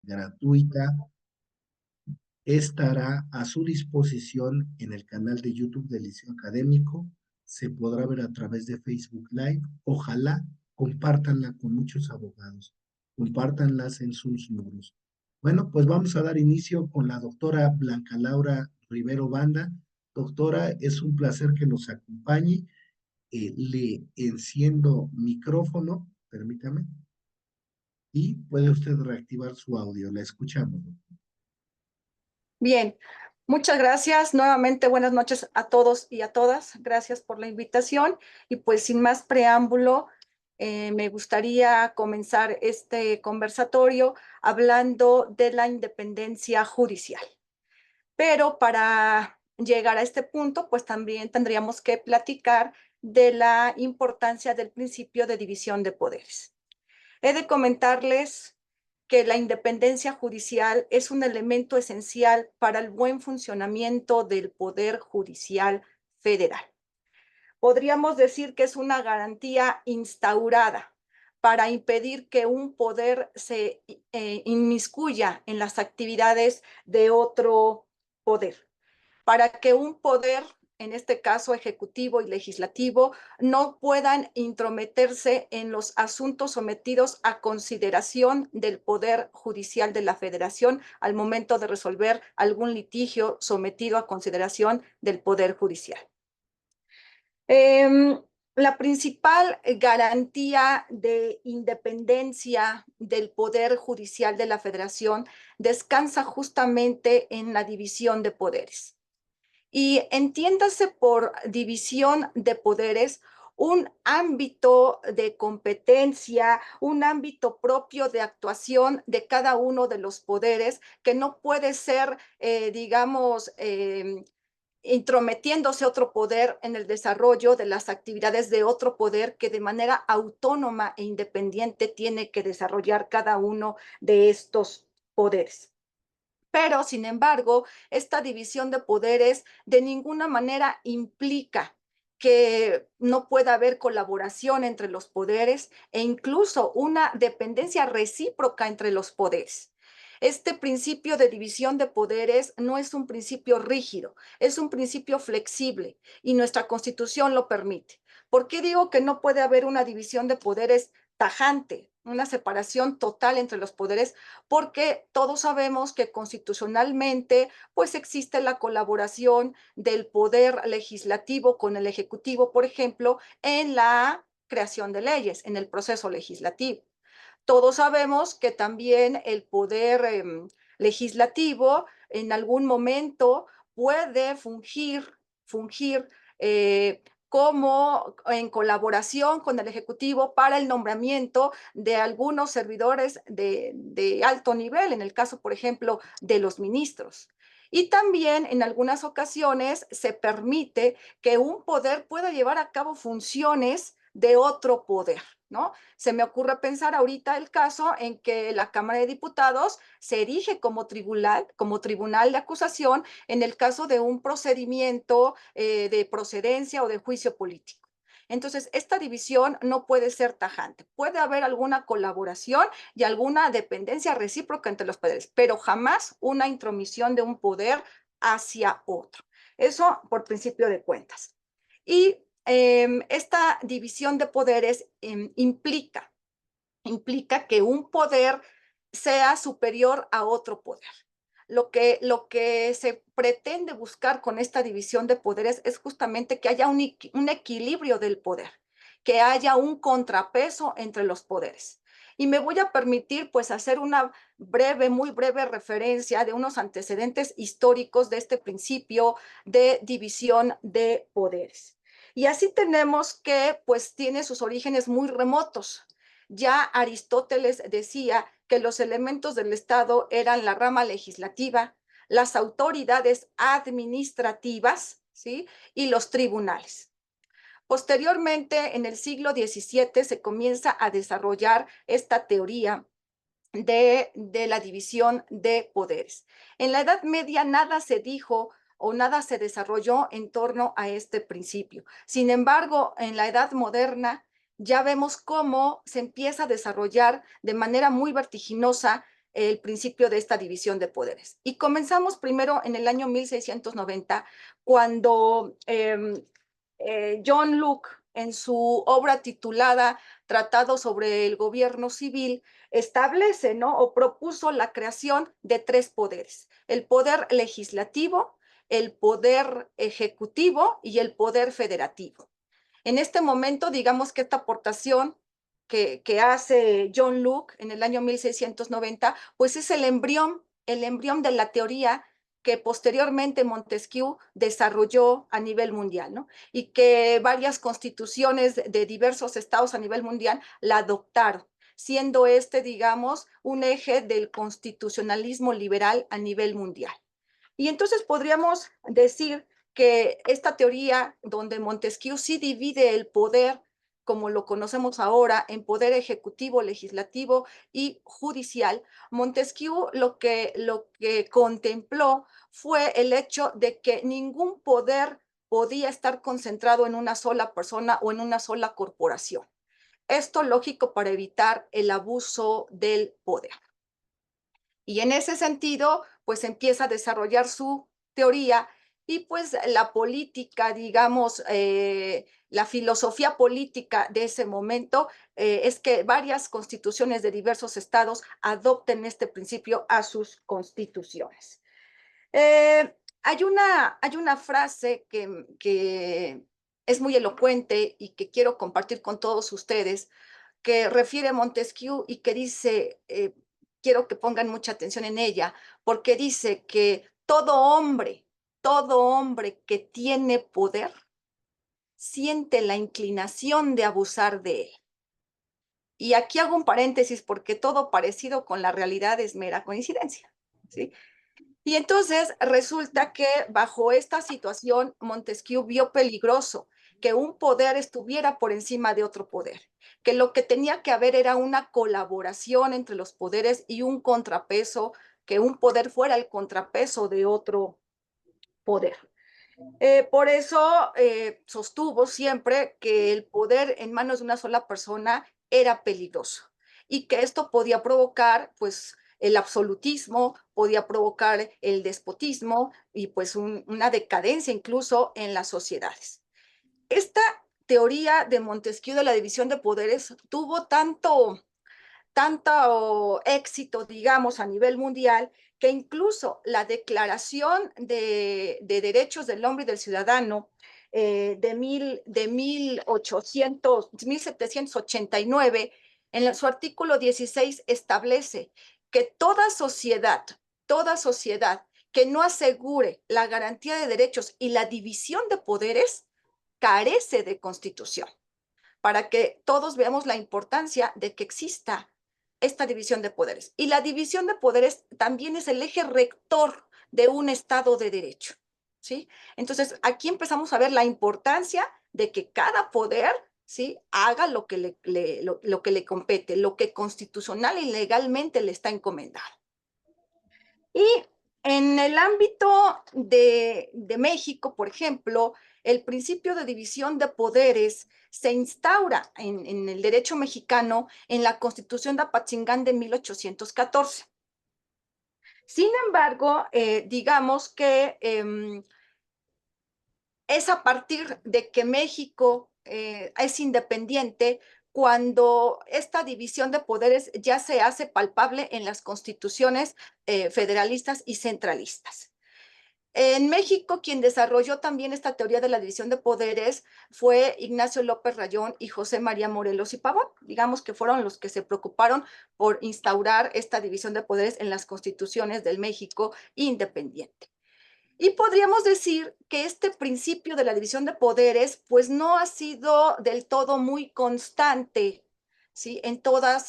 gratuita, estará a su disposición en el canal de YouTube del Liceo Académico. Se podrá ver a través de Facebook Live. Ojalá compártanla con muchos abogados, compártanlas en sus muros. Bueno, pues vamos a dar inicio con la doctora Blanca Laura Rivero Banda. Doctora, es un placer que nos acompañe. Le enciendo micrófono, permítame, y puede usted reactivar su audio. La escuchamos. Bien, muchas gracias. Nuevamente, buenas noches a todos y a todas. Gracias por la invitación. Y pues sin más preámbulo, me gustaría comenzar este conversatorio hablando de la independencia judicial. Pero para llegar a este punto, pues también tendríamos que platicar de la importancia del principio de división de poderes. He de comentarles que la independencia judicial es un elemento esencial para el buen funcionamiento del Poder Judicial Federal. Podríamos decir que es una garantía instaurada para impedir que un poder se inmiscuya en las actividades de otro poder, para que un poder, en este caso ejecutivo y legislativo, no puedan intrometerse en los asuntos sometidos a consideración del Poder Judicial de la Federación al momento de resolver algún litigio sometido a consideración del Poder Judicial. La principal garantía de independencia del Poder Judicial de la Federación descansa justamente en la división de poderes. Y entiéndase por división de poderes un ámbito de competencia, un ámbito propio de actuación de cada uno de los poderes que no puede ser, digamos, intrometiéndose otro poder en el desarrollo de las actividades de otro poder que de manera autónoma e independiente tiene que desarrollar cada uno de estos poderes. Pero, sin embargo, esta división de poderes de ninguna manera implica que no pueda haber colaboración entre los poderes e incluso una dependencia recíproca entre los poderes. Este principio de división de poderes no es un principio rígido, es un principio flexible y nuestra Constitución lo permite. ¿Por qué digo que no puede haber una división de poderes tajante, una separación total entre los poderes? Porque todos sabemos que constitucionalmente pues existe la colaboración del poder legislativo con el ejecutivo, por ejemplo, en la creación de leyes, en el proceso legislativo. Todos sabemos que también el poder legislativo en algún momento puede fungir como en colaboración con el Ejecutivo para el nombramiento de algunos servidores de alto nivel, en el caso, por ejemplo, de los ministros. Y también en algunas ocasiones se permite que un poder pueda llevar a cabo funciones de otro poder, ¿no? Se me ocurre pensar ahorita el caso en que la Cámara de Diputados se erige como tribunal de acusación en el caso de un procedimiento de procedencia o de juicio político. Entonces, esta división no puede ser tajante. Puede haber alguna colaboración y alguna dependencia recíproca entre los poderes, pero jamás una intromisión de un poder hacia otro. Eso por principio de cuentas. Y esta división de poderes implica que un poder sea superior a otro poder. Lo que se pretende buscar con esta división de poderes es justamente que haya un equilibrio del poder, que haya un contrapeso entre los poderes. Y me voy a permitir pues hacer una muy breve referencia de unos antecedentes históricos de este principio de división de poderes. Y así tenemos que pues tiene sus orígenes muy remotos. Ya Aristóteles decía que los elementos del Estado eran la rama legislativa, las autoridades administrativas, ¿sí? Y los tribunales. Posteriormente, en el siglo XVII, se comienza a desarrollar esta teoría de la división de poderes. En la Edad Media nada se dijo o nada se desarrolló en torno a este principio. Sin embargo, en la Edad Moderna ya vemos cómo se empieza a desarrollar de manera muy vertiginosa el principio de esta división de poderes. Y comenzamos primero en el año 1690, cuando John Locke, en su obra titulada Tratado sobre el Gobierno Civil, establece, ¿no?, o propuso la creación de tres poderes: el poder legislativo, el poder ejecutivo y el poder federativo. En este momento, digamos que esta aportación que hace John Locke en el año 1690, pues es el embrión de la teoría que posteriormente Montesquieu desarrolló a nivel mundial, ¿no? Y que varias constituciones de diversos estados a nivel mundial la adoptaron, siendo este, digamos, un eje del constitucionalismo liberal a nivel mundial. Y entonces podríamos decir que esta teoría, donde Montesquieu sí divide el poder, como lo conocemos ahora, en poder ejecutivo, legislativo y judicial, Montesquieu lo que contempló fue el hecho de que ningún poder podía estar concentrado en una sola persona o en una sola corporación. Esto lógico para evitar el abuso del poder. Y en ese sentido, pues empieza a desarrollar su teoría y pues la política, digamos, la filosofía política de ese momento es que varias constituciones de diversos estados adopten este principio a sus constituciones. Hay una frase que es muy elocuente y que quiero compartir con todos ustedes, que refiere a Montesquieu y que dice, quiero que pongan mucha atención en ella, porque dice que todo hombre que tiene poder siente la inclinación de abusar de él. Y aquí hago un paréntesis porque todo parecido con la realidad es mera coincidencia, ¿sí? Y entonces resulta que bajo esta situación Montesquieu vio peligroso que un poder estuviera por encima de otro poder, que lo que tenía que haber era una colaboración entre los poderes y un contrapeso, que un poder fuera el contrapeso de otro poder. Por eso sostuvo siempre que el poder en manos de una sola persona era peligroso y que esto podía provocar, pues, el absolutismo, podía provocar el despotismo y pues una decadencia incluso en las sociedades. Esta teoría de Montesquieu de la división de poderes tuvo tanto éxito, digamos, a nivel mundial, que incluso la Declaración de Derechos del Hombre y del Ciudadano de 1789, en su artículo 16 establece que toda sociedad que no asegure la garantía de derechos y la división de poderes carece de constitución, para que todos veamos la importancia de que exista esta división de poderes. Y la división de poderes también es el eje rector de un Estado de derecho, ¿sí? Entonces, aquí empezamos a ver la importancia de que cada poder, ¿sí?, haga lo que lo que le compete, lo que constitucional y legalmente le está encomendado. Y en el ámbito de México, por ejemplo, el principio de división de poderes se instaura en el derecho mexicano en la Constitución de Apatzingán de 1814. Sin embargo, digamos que es a partir de que México es independiente cuando esta división de poderes ya se hace palpable en las constituciones federalistas y centralistas. En México, quien desarrolló también esta teoría de la división de poderes fue Ignacio López Rayón y José María Morelos y Pavón. Digamos que fueron los que se preocuparon por instaurar esta división de poderes en las constituciones del México independiente. Y podríamos decir que este principio de la división de poderes, pues no ha sido del todo muy constante, ¿sí?, en toda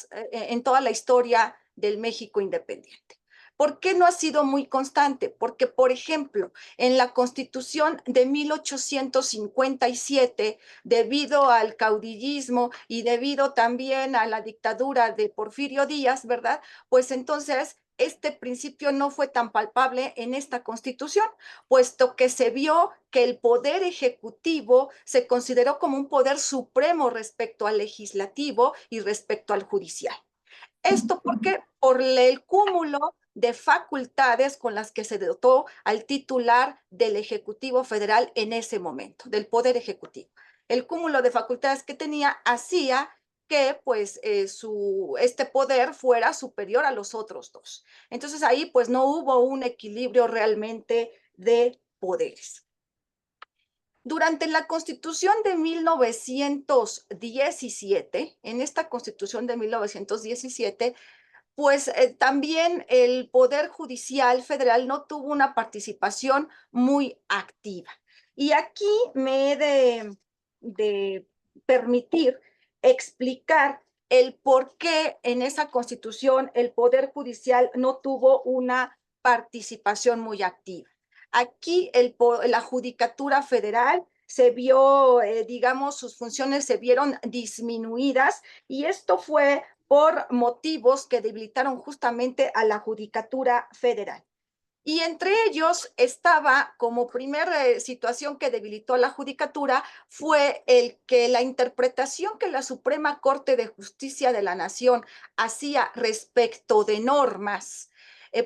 la historia del México independiente. ¿Por qué no ha sido muy constante? Porque, por ejemplo, en la Constitución de 1857, debido al caudillismo y debido también a la dictadura de Porfirio Díaz, ¿verdad? Pues entonces este principio no fue tan palpable en esta Constitución, puesto que se vio que el poder ejecutivo se consideró como un poder supremo respecto al legislativo y respecto al judicial. ¿Esto por qué? Por el cúmulo de facultades con las que se dotó al titular del Ejecutivo Federal en ese momento, del Poder Ejecutivo. El cúmulo de facultades que tenía hacía que pues este poder fuera superior a los otros dos. Entonces ahí pues no hubo un equilibrio realmente de poderes. Durante la Constitución de 1917, en esta Constitución de 1917, pues también el Poder Judicial Federal no tuvo una participación muy activa. Y aquí me he de permitir explicar el por qué en esa Constitución el Poder Judicial no tuvo una participación muy activa. Aquí la Judicatura Federal se vio, digamos, sus funciones se vieron disminuidas y esto fue por motivos que debilitaron justamente a la Judicatura Federal. Y entre ellos estaba, como primera situación que debilitó a la Judicatura, fue el que la interpretación que la Suprema Corte de Justicia de la Nación hacía respecto de normas,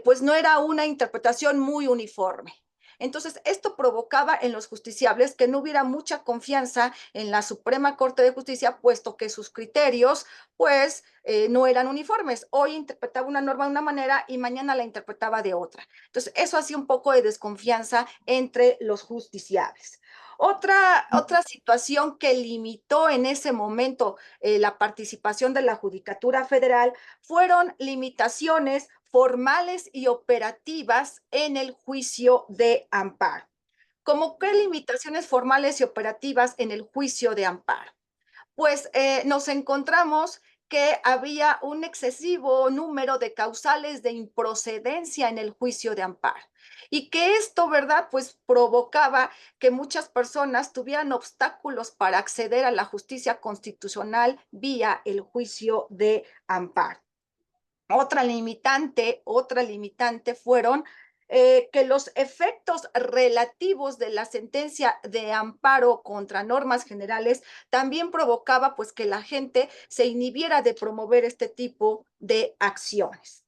pues no era una interpretación muy uniforme. Entonces, esto provocaba en los justiciables que no hubiera mucha confianza en la Suprema Corte de Justicia, puesto que sus criterios, pues, no eran uniformes. Hoy interpretaba una norma de una manera y mañana la interpretaba de otra. Entonces, eso hacía un poco de desconfianza entre los justiciables. Otra situación que limitó en ese momento la participación de la Judicatura Federal fueron limitaciones formales y operativas en el juicio de amparo. ¿Cómo qué limitaciones formales y operativas en el juicio de amparo? Pues nos encontramos que había un excesivo número de causales de improcedencia en el juicio de amparo y que esto, ¿verdad? Pues provocaba que muchas personas tuvieran obstáculos para acceder a la justicia constitucional vía el juicio de amparo. Otra limitante fueron que los efectos relativos de la sentencia de amparo contra normas generales también provocaba pues que la gente se inhibiera de promover este tipo de acciones.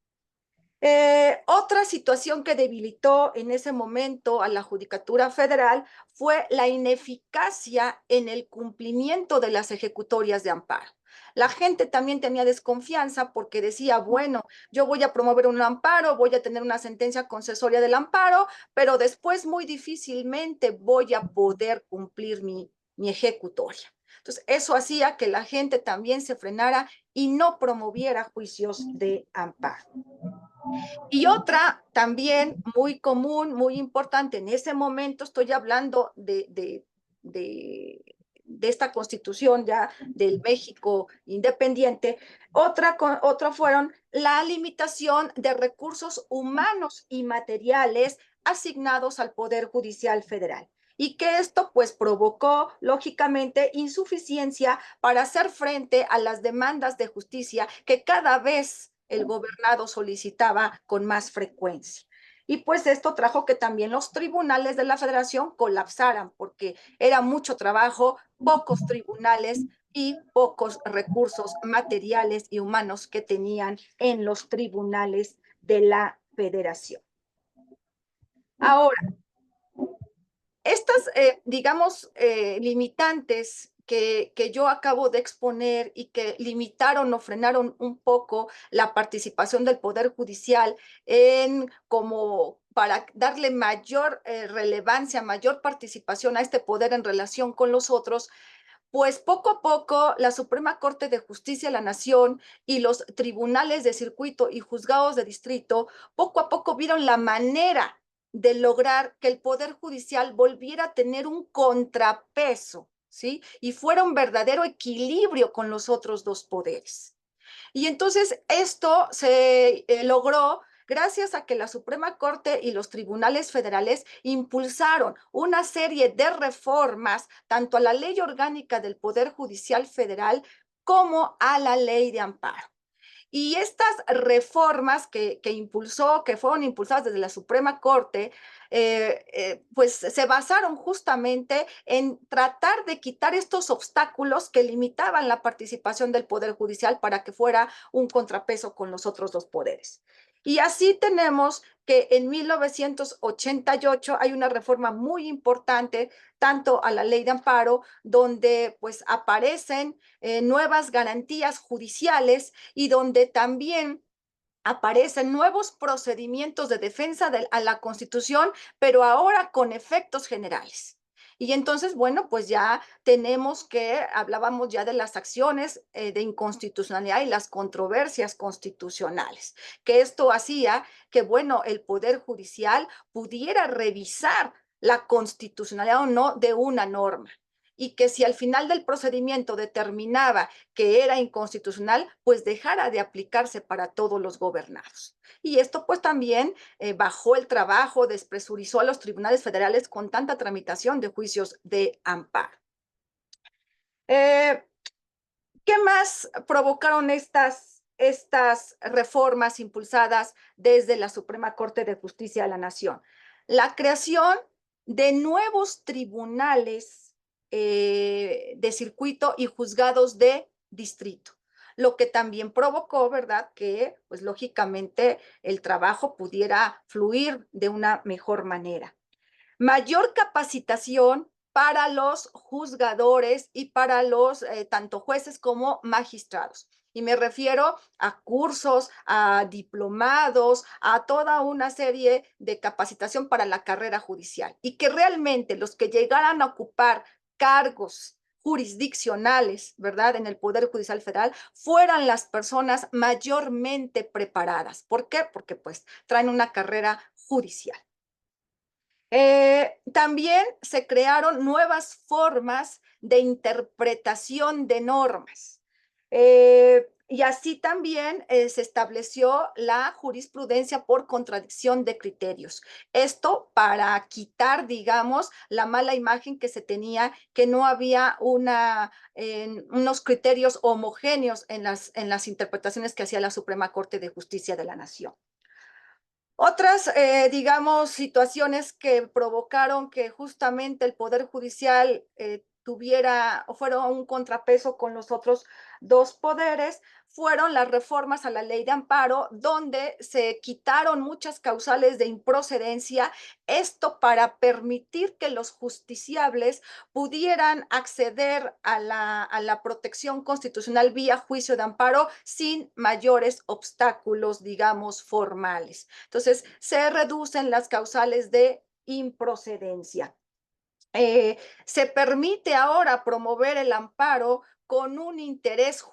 Otra situación que debilitó en ese momento a la Judicatura Federal fue la ineficacia en el cumplimiento de las ejecutorias de amparo. La gente también tenía desconfianza porque decía, bueno, yo voy a promover un amparo, voy a tener una sentencia concesoria del amparo, pero después muy difícilmente voy a poder cumplir mi ejecutoria. Entonces, eso hacía que la gente también se frenara y no promoviera juicios de amparo. Y otra también muy común, muy importante, en ese momento estoy hablando de esta constitución ya del México independiente, otra fueron la limitación de recursos humanos y materiales asignados al Poder Judicial Federal. Y que esto pues provocó lógicamente insuficiencia para hacer frente a las demandas de justicia que cada vez el gobernado solicitaba con más frecuencia. Y pues esto trajo que también los tribunales de la federación colapsaran porque era mucho trabajo, pocos tribunales y pocos recursos materiales y humanos que tenían en los tribunales de la federación. Ahora, estas, digamos, limitantes que yo acabo de exponer y que limitaron o frenaron un poco la participación del Poder Judicial en como para darle mayor relevancia, mayor participación a este poder en relación con los otros, pues poco a poco la Suprema Corte de Justicia de la Nación y los tribunales de circuito y juzgados de distrito poco a poco vieron la manera de lograr que el Poder Judicial volviera a tener un contrapeso, ¿sí? Y fuera un verdadero equilibrio con los otros dos poderes. Y entonces esto se logró gracias a que la Suprema Corte y los tribunales federales impulsaron una serie de reformas tanto a la ley orgánica del Poder Judicial Federal como a la ley de amparo. Y estas reformas que fueron impulsadas desde la Suprema Corte, pues se basaron justamente en tratar de quitar estos obstáculos que limitaban la participación del Poder Judicial para que fuera un contrapeso con los otros dos poderes. Y así tenemos que en 1988 hay una reforma muy importante, tanto a la ley de amparo, donde pues aparecen nuevas garantías judiciales y donde también aparecen nuevos procedimientos de defensa a la Constitución, pero ahora con efectos generales. Y entonces, bueno, pues ya tenemos hablábamos ya de las acciones de inconstitucionalidad y las controversias constitucionales, que esto hacía que, bueno, el Poder Judicial pudiera revisar la constitucionalidad o no de una norma y que si al final del procedimiento determinaba que era inconstitucional, pues dejara de aplicarse para todos los gobernados. Y esto pues también bajó el trabajo, despresurizó a los tribunales federales con tanta tramitación de juicios de amparo. ¿Qué más provocaron estas reformas impulsadas desde la Suprema Corte de Justicia de la Nación? La creación de nuevos tribunales de circuito y juzgados de distrito, lo que también provocó, ¿verdad?, que, pues lógicamente, el trabajo pudiera fluir de una mejor manera. Mayor capacitación para los juzgadores y para los tanto jueces como magistrados. Y me refiero a cursos, a diplomados, a toda una serie de capacitación para la carrera judicial. Y que realmente los que llegaran a ocupar cargos jurisdiccionales, ¿verdad?, en el Poder Judicial Federal, fueran las personas mayormente preparadas. ¿Por qué? Porque pues traen una carrera judicial. También se crearon nuevas formas de interpretación de normas. Y así también se estableció la jurisprudencia por contradicción de criterios. Esto para quitar, digamos, la mala imagen que se tenía, que no había unos criterios homogéneos en las interpretaciones que hacía la Suprema Corte de Justicia de la Nación. Otras, digamos, situaciones que provocaron que justamente el Poder Judicial tuviera o fuera un contrapeso con los otros dos poderes fueron las reformas a la ley de amparo, donde se quitaron muchas causales de improcedencia, esto para permitir que los justiciables pudieran acceder a la protección constitucional vía juicio de amparo sin mayores obstáculos, digamos, formales. Entonces, se reducen las causales de improcedencia. Se permite ahora promover el amparo con un interés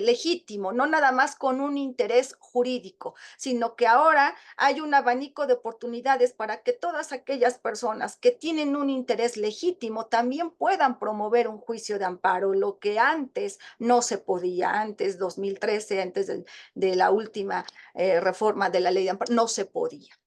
legítimo, no nada más con un interés jurídico, sino que ahora hay un abanico de oportunidades para que todas aquellas personas que tienen un interés legítimo también puedan promover un juicio de amparo, lo que antes no se podía, antes 2013, antes de la última reforma de la ley de amparo, no se podía.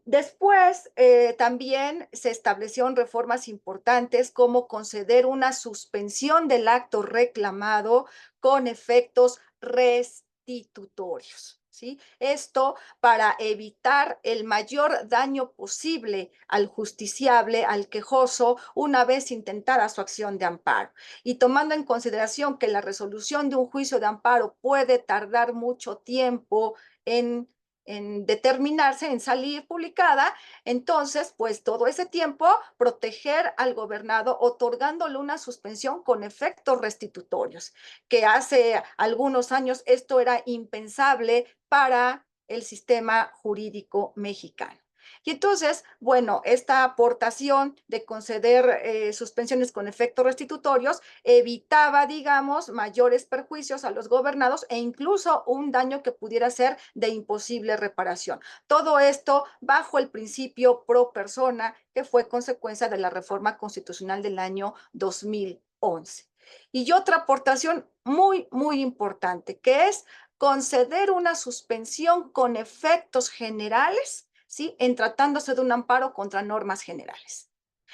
Después, también se establecieron reformas importantes como conceder una suspensión del acto reclamado con efectos restitutorios, ¿sí? Esto para evitar el mayor daño posible al justiciable, al quejoso, una vez intentara su acción de amparo. Y tomando en consideración que la resolución de un juicio de amparo puede tardar mucho tiempo en determinarse, en salir publicada, entonces, pues todo ese tiempo proteger al gobernado otorgándole una suspensión con efectos restitutorios, que hace algunos años esto era impensable para el sistema jurídico mexicano. Y entonces, bueno, esta aportación de conceder suspensiones con efectos restitutorios evitaba, digamos, mayores perjuicios a los gobernados e incluso un daño que pudiera ser de imposible reparación. Todo esto bajo el principio pro persona, que fue consecuencia de la reforma constitucional del año 2011. Y otra aportación muy, muy importante, que es conceder una suspensión con efectos generales, ¿sí?, en tratándose de un amparo contra normas generales.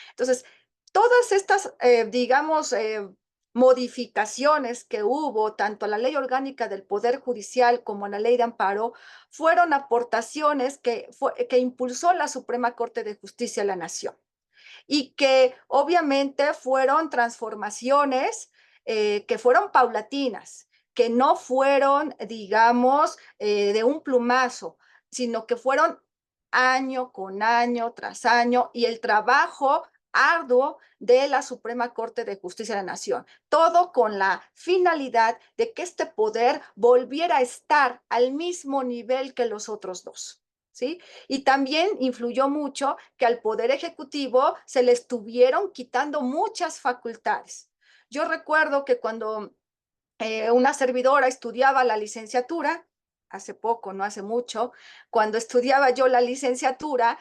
Entonces, todas estas, digamos, modificaciones que hubo tanto a la Ley Orgánica del Poder Judicial como a la Ley de Amparo fueron aportaciones que impulsó la Suprema Corte de Justicia de la Nación y que obviamente fueron transformaciones que fueron paulatinas, que no fueron, digamos, de un plumazo, sino que fueron año con año tras año y el trabajo arduo de la Suprema Corte de Justicia de la Nación, todo con la finalidad de que este poder volviera a estar al mismo nivel que los otros dos. ¿Sí? Y también influyó mucho que al Poder Ejecutivo se le estuvieron quitando muchas facultades. Yo recuerdo que cuando una servidora estudiaba la licenciatura, hace poco, no hace mucho, cuando estudiaba yo la licenciatura,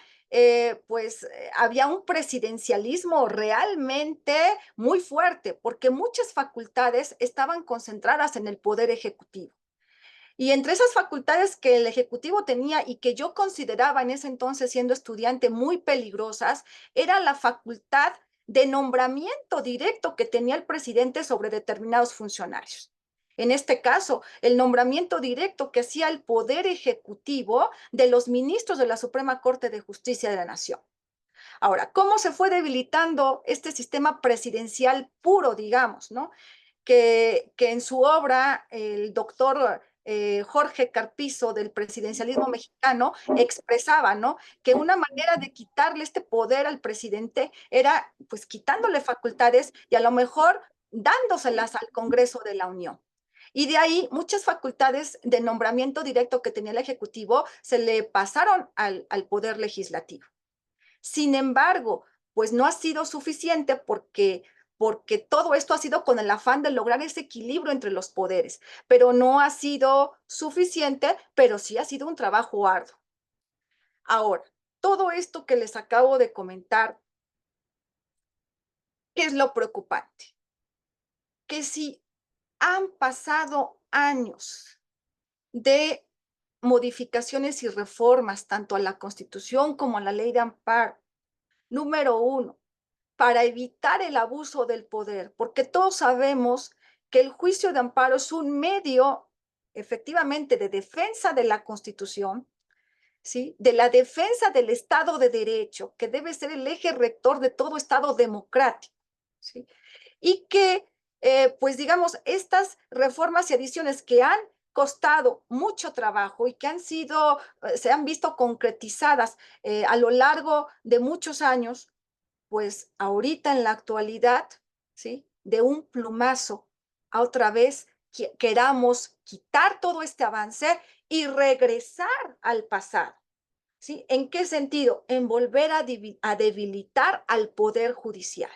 había un presidencialismo realmente muy fuerte, porque muchas facultades estaban concentradas en el Poder Ejecutivo. Y entre esas facultades que el Ejecutivo tenía y que yo consideraba en ese entonces siendo estudiante muy peligrosas, era la facultad de nombramiento directo que tenía el presidente sobre determinados funcionarios. En este caso, el nombramiento directo que hacía el Poder Ejecutivo de los ministros de la Suprema Corte de Justicia de la Nación. Ahora, ¿cómo se fue debilitando este sistema presidencial puro, digamos, ¿no? Que en su obra el doctor Jorge Carpizo del presidencialismo mexicano expresaba, ¿no? Que una manera de quitarle este poder al presidente era pues quitándole facultades y a lo mejor dándoselas al Congreso de la Unión. Y de ahí muchas facultades de nombramiento directo que tenía el Ejecutivo se le pasaron al Poder Legislativo. Sin embargo, pues no ha sido suficiente porque todo esto ha sido con el afán de lograr ese equilibrio entre los poderes, pero no ha sido suficiente, pero sí ha sido un trabajo arduo. Ahora, todo esto que les acabo de comentar, ¿qué es lo preocupante? Que si han pasado años de modificaciones y reformas tanto a la Constitución como a la Ley de Amparo, número uno, para evitar el abuso del poder, porque todos sabemos que el juicio de amparo es un medio efectivamente de defensa de la Constitución, ¿sí? De la defensa del Estado de Derecho, que debe ser el eje rector de todo Estado democrático, ¿sí? Y que, pues digamos, estas reformas y adiciones que han costado mucho trabajo y que se han visto concretizadas a lo largo de muchos años, pues ahorita en la actualidad, ¿sí? De un plumazo, a otra vez queramos quitar todo este avance y regresar al pasado, ¿sí? ¿En qué sentido? En volver a debilitar al Poder Judicial,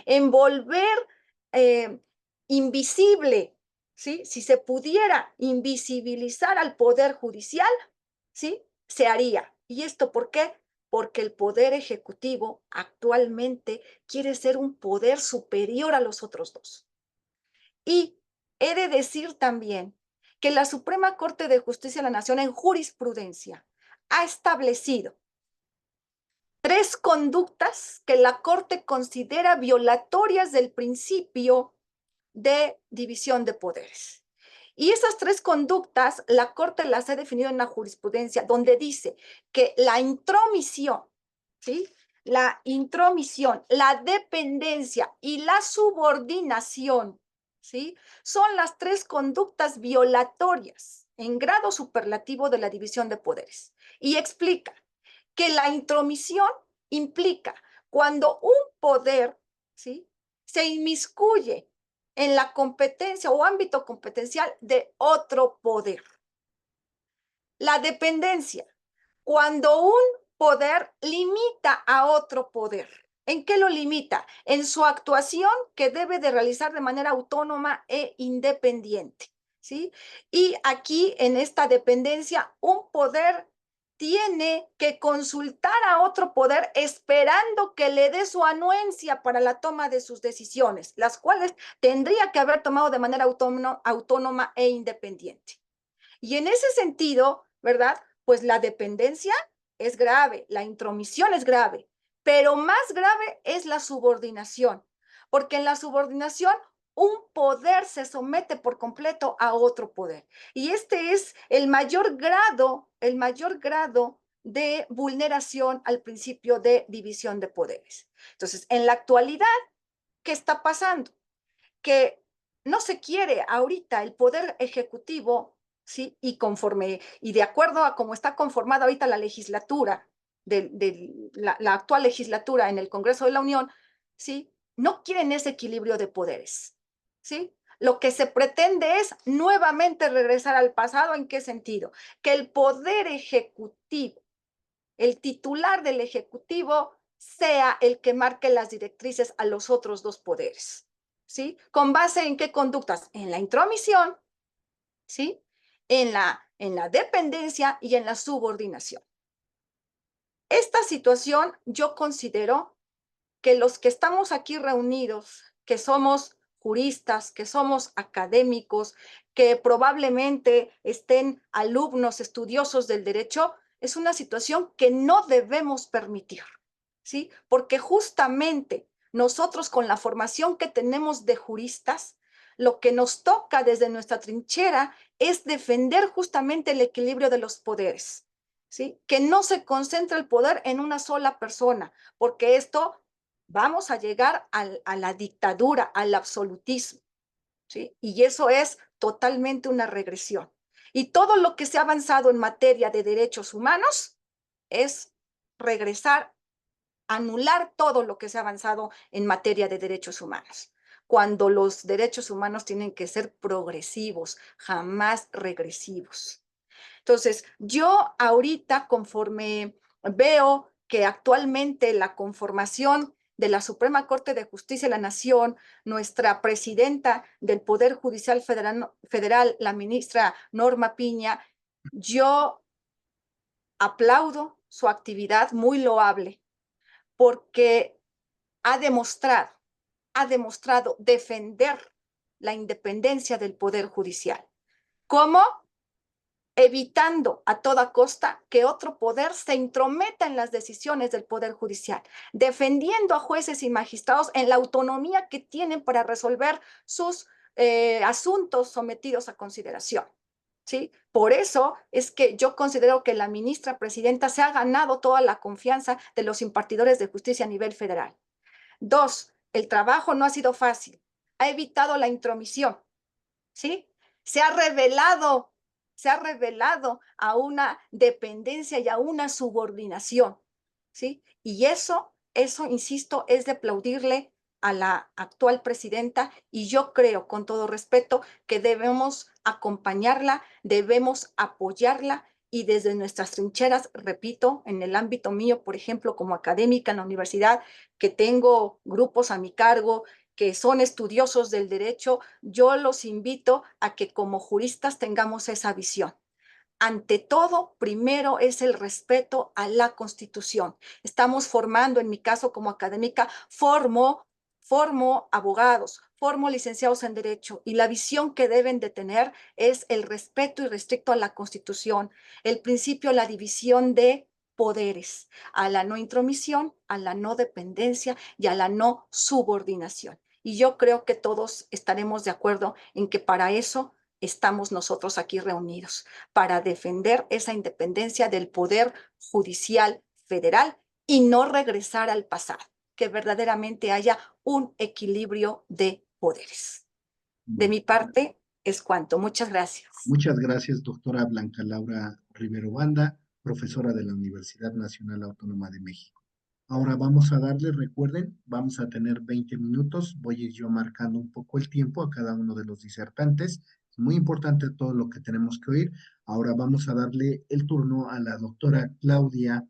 en volver eh, invisible, ¿sí? Si se pudiera invisibilizar al Poder Judicial, ¿sí? Se haría. ¿Y esto por qué? Porque el Poder Ejecutivo actualmente quiere ser un poder superior a los otros dos. Y he de decir también que la Suprema Corte de Justicia de la Nación en jurisprudencia ha establecido 3 conductas que la Corte considera violatorias del principio de división de poderes. Y esas 3 conductas, la Corte las ha definido en la jurisprudencia, donde dice que la intromisión, ¿sí? La intromisión, la dependencia y la subordinación, ¿sí? Son las 3 conductas violatorias en grado superlativo de la división de poderes. Y explica que la intromisión implica cuando un poder, ¿sí? Se inmiscuye en la competencia o ámbito competencial de otro poder. La dependencia, cuando un poder limita a otro poder. ¿En qué lo limita? En su actuación que debe de realizar de manera autónoma e independiente, ¿sí? Y aquí en esta dependencia, un poder tiene que consultar a otro poder esperando que le dé su anuencia para la toma de sus decisiones, las cuales tendría que haber tomado de manera autónoma e independiente. Y en ese sentido, ¿verdad? Pues la dependencia es grave, la intromisión es grave, pero más grave es la subordinación, porque en la subordinación un poder se somete por completo a otro poder. Y este es el mayor grado de vulneración al principio de división de poderes. Entonces, en la actualidad, ¿qué está pasando? Que no se quiere ahorita el poder ejecutivo, ¿sí? Y de acuerdo a cómo está conformada ahorita la legislatura, la actual legislatura en el Congreso de la Unión, ¿sí? No quieren ese equilibrio de poderes, ¿sí? Lo que se pretende es nuevamente regresar al pasado. ¿En qué sentido? Que el poder ejecutivo, el titular del ejecutivo, sea el que marque las directrices a los otros dos poderes, ¿sí? ¿Con base en qué conductas? En la intromisión, ¿sí? En la dependencia y en la subordinación. Esta situación yo considero que los que estamos aquí reunidos, que somos juristas, que somos académicos, que probablemente estén alumnos estudiosos del derecho, es una situación que no debemos permitir, ¿sí? Porque justamente nosotros con la formación que tenemos de juristas, lo que nos toca desde nuestra trinchera es defender justamente el equilibrio de los poderes, ¿sí? Que no se concentre el poder en una sola persona, porque esto vamos a llegar a la dictadura, al absolutismo, ¿sí? Y eso es totalmente una regresión. Y todo lo que se ha avanzado en materia de derechos humanos es regresar, anular todo lo que se ha avanzado en materia de derechos humanos, cuando los derechos humanos tienen que ser progresivos, jamás regresivos. Entonces, yo ahorita, conforme veo que actualmente la conformación de la Suprema Corte de Justicia de la Nación, nuestra presidenta del Poder Judicial Federal, la ministra Norma Piña, yo aplaudo su actividad, muy loable, porque ha demostrado defender la independencia del Poder Judicial. ¿Cómo? Evitando a toda costa que otro poder se intrometa en las decisiones del Poder Judicial, defendiendo a jueces y magistrados en la autonomía que tienen para resolver sus asuntos sometidos a consideración, ¿sí? Por eso es que yo considero que la ministra presidenta se ha ganado toda la confianza de los impartidores de justicia a nivel federal. Dos, el trabajo no ha sido fácil, ha evitado la intromisión, ¿sí? Se ha revelado, se ha revelado a una dependencia y a una subordinación, ¿sí? Y eso, insisto, es de aplaudirle a la actual presidenta, y yo creo, con todo respeto, que debemos acompañarla, debemos apoyarla, y desde nuestras trincheras, repito, en el ámbito mío, por ejemplo, como académica en la universidad, que tengo grupos a mi cargo, que son estudiosos del derecho, yo los invito a que como juristas tengamos esa visión. Ante todo, primero es el respeto a la Constitución. Estamos formando, en mi caso como académica, formo abogados, formo licenciados en Derecho, y la visión que deben de tener es el respeto irrestricto a la Constitución, el principio de la división de poderes, a la no intromisión, a la no dependencia y a la no subordinación. Y yo creo que todos estaremos de acuerdo en que para eso estamos nosotros aquí reunidos, para defender esa independencia del Poder Judicial Federal y no regresar al pasado, que verdaderamente haya un equilibrio de poderes. De mi parte, es cuanto. Muchas gracias. Muchas gracias, doctora Blanca Laura Rivero Banda, profesora de la Universidad Nacional Autónoma de México. Ahora vamos a darle, recuerden, vamos a tener 20 minutos. Voy a ir yo marcando un poco el tiempo a cada uno de los disertantes. Es muy importante todo lo que tenemos que oír. Ahora vamos a darle el turno a la doctora Claudia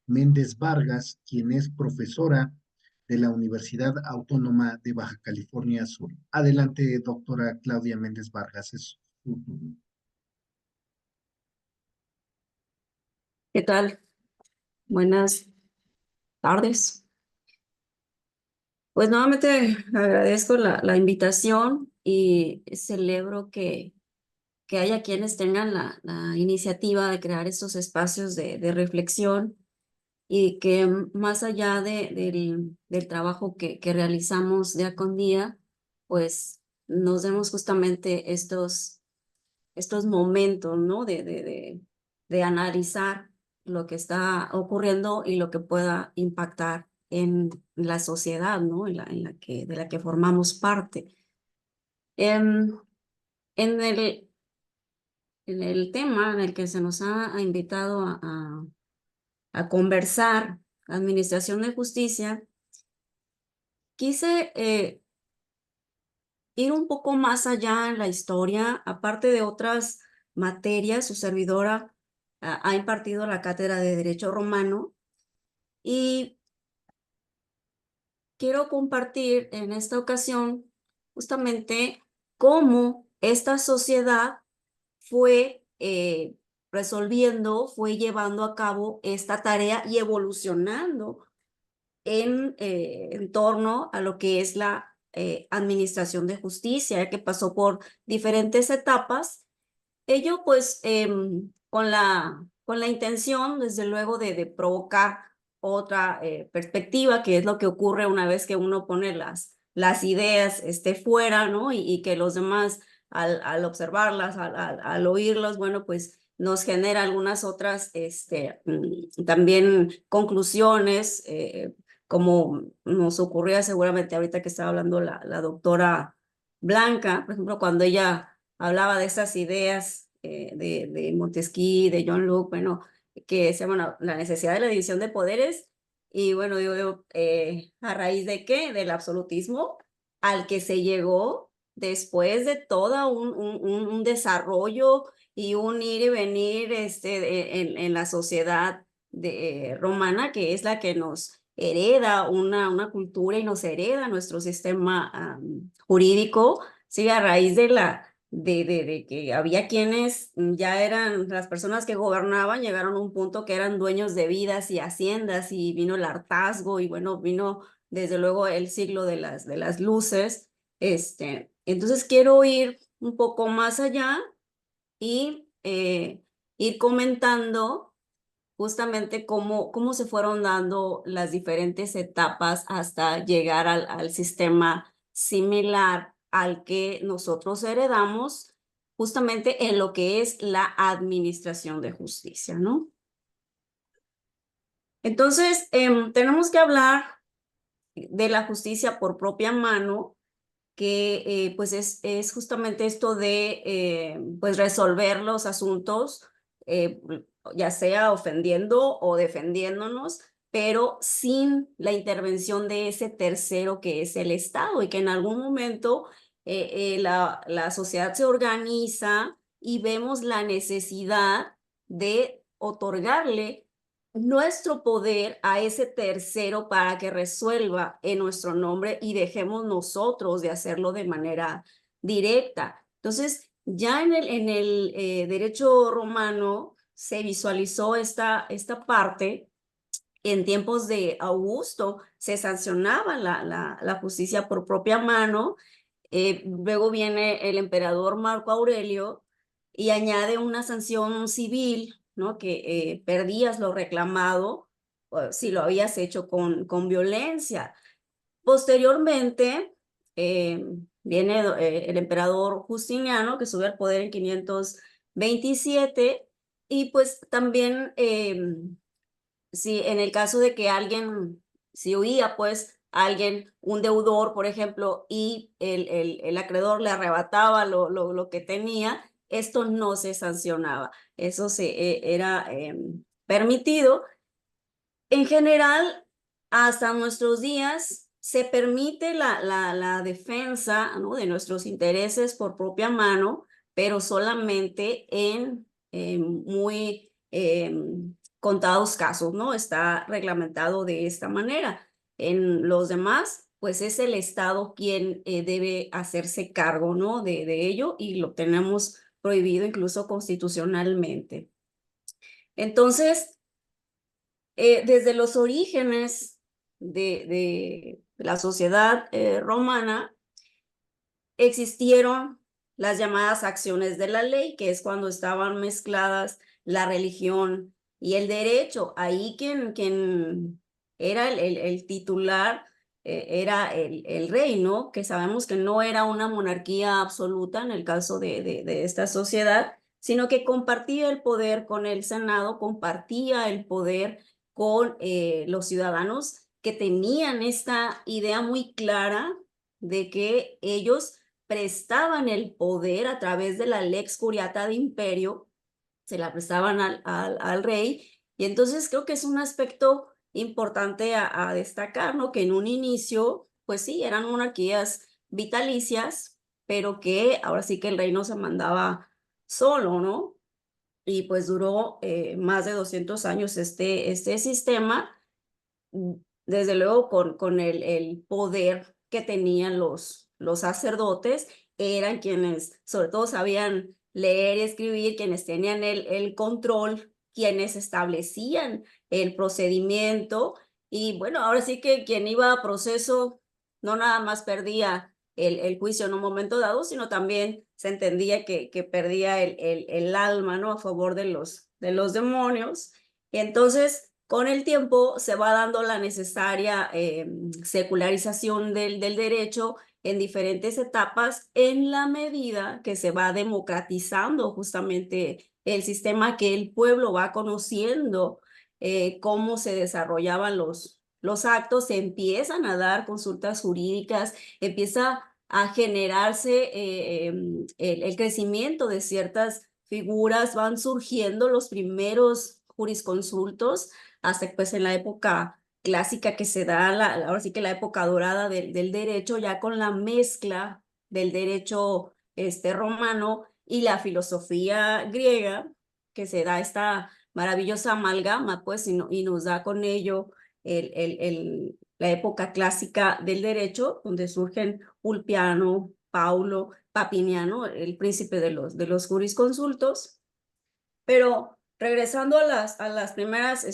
Méndez Vargas, quien es profesora de la Universidad Autónoma de Baja California Sur. Adelante, doctora Claudia Méndez Vargas. Es su turno. ¿Qué tal? Buenas tardes. Pues nuevamente agradezco la invitación y celebro que haya quienes tengan la iniciativa de crear estos espacios de reflexión, y que más allá del trabajo que realizamos día con día, pues nos demos justamente estos momentos, ¿no? De analizar lo que está ocurriendo y lo que pueda impactar en la sociedad, ¿no? De la que formamos parte. En el tema en el que se nos ha invitado a conversar, Administración de Justicia, quise ir un poco más allá en la historia, aparte de otras materias. Su servidora ha impartido la cátedra de Derecho Romano y quiero compartir en esta ocasión justamente cómo esta sociedad fue resolviendo, fue llevando a cabo esta tarea y evolucionando en torno a lo que es la administración de justicia, que pasó por diferentes etapas. Ello pues con la intención, desde luego, de provocar otra perspectiva, que es lo que ocurre una vez que uno pone las ideas fuera, ¿no? Y que los demás, al observarlas, al oírlos, bueno, pues nos genera algunas otras también conclusiones, como nos ocurría seguramente ahorita que estaba hablando la doctora Blanca, por ejemplo, cuando ella hablaba de esas ideas de Montesquieu, de John Locke, bueno, que decía, bueno, la necesidad de la división de poderes, y bueno, yo ¿a raíz de qué? Del absolutismo al que se llegó después de todo un desarrollo y un ir y venir en la sociedad romana, que es la que nos hereda una cultura y nos hereda nuestro sistema jurídico, sí, a raíz de que había quienes ya eran las personas que gobernaban, llegaron a un punto que eran dueños de vidas y haciendas, y vino el hartazgo, y bueno, vino desde luego el siglo de las luces. Entonces quiero ir un poco más allá y ir comentando justamente cómo se fueron dando las diferentes etapas hasta llegar al sistema similar al que nosotros heredamos, justamente en lo que es la administración de justicia, ¿no? Entonces, tenemos que hablar de la justicia por propia mano, que pues es justamente esto de pues resolver los asuntos, ya sea ofendiendo o defendiéndonos, pero sin la intervención de ese tercero que es el Estado, y que en algún momento la sociedad se organiza y vemos la necesidad de otorgarle nuestro poder a ese tercero para que resuelva en nuestro nombre, y dejemos nosotros de hacerlo de manera directa. Entonces, ya en el derecho romano se visualizó esta parte. En tiempos de Augusto se sancionaba la justicia por propia mano. Luego viene el emperador Marco Aurelio y añade una sanción civil, ¿no? Que perdías lo reclamado si lo habías hecho con violencia. Posteriormente viene el emperador Justiniano, que sube al poder en 527, y pues también si en el caso de que alguien, si huía pues alguien, un deudor, por ejemplo, y el acreedor le arrebataba lo que tenía, esto no se sancionaba, eso era permitido. En general, hasta nuestros días, se permite la defensa, ¿no? de nuestros intereses por propia mano, pero solamente en muy contados casos, ¿no? Está reglamentado de esta manera. En los demás, pues es el Estado quien debe hacerse cargo, ¿no? de ello, y lo tenemos prohibido incluso constitucionalmente. Entonces, desde los orígenes de la sociedad romana, existieron las llamadas acciones de la ley, que es cuando estaban mezcladas la religión y el derecho. Ahí quien era el titular era el rey, ¿no? Que sabemos que no era una monarquía absoluta en el caso de esta sociedad, sino que compartía el poder con el Senado, compartía el poder con los ciudadanos que tenían esta idea muy clara de que ellos prestaban el poder a través de la lex curiata de imperio, se la prestaban al rey, y entonces creo que es un aspecto importante a destacar, ¿no? Que en un inicio, pues sí, eran monarquías vitalicias, pero que ahora sí que el rey no se mandaba solo, ¿no? Y pues duró más de 200 años este sistema, desde luego con el poder que tenían los sacerdotes, eran quienes sobre todo sabían leer y escribir, quienes tenían el control, quienes establecían el procedimiento, y bueno, ahora sí que quien iba a proceso no nada más perdía el juicio en un momento dado, sino también se entendía que perdía el alma, ¿no? A favor de los demonios. Entonces, con el tiempo se va dando la necesaria secularización del derecho en diferentes etapas, en la medida que se va democratizando justamente el sistema, que el pueblo va conociendo cómo se desarrollaban los actos, se empiezan a dar consultas jurídicas, empieza a generarse el crecimiento de ciertas figuras, van surgiendo los primeros jurisconsultos, hasta pues en la época clásica que se da, ahora sí que la época dorada del derecho, ya con la mezcla del derecho romano y la filosofía griega, que se da esta maravillosa amalgama, pues, y nos da con ello la época clásica del derecho, donde surgen Ulpiano, Paulo, Papiniano, el príncipe de los jurisconsultos. Pero regresando a las primeras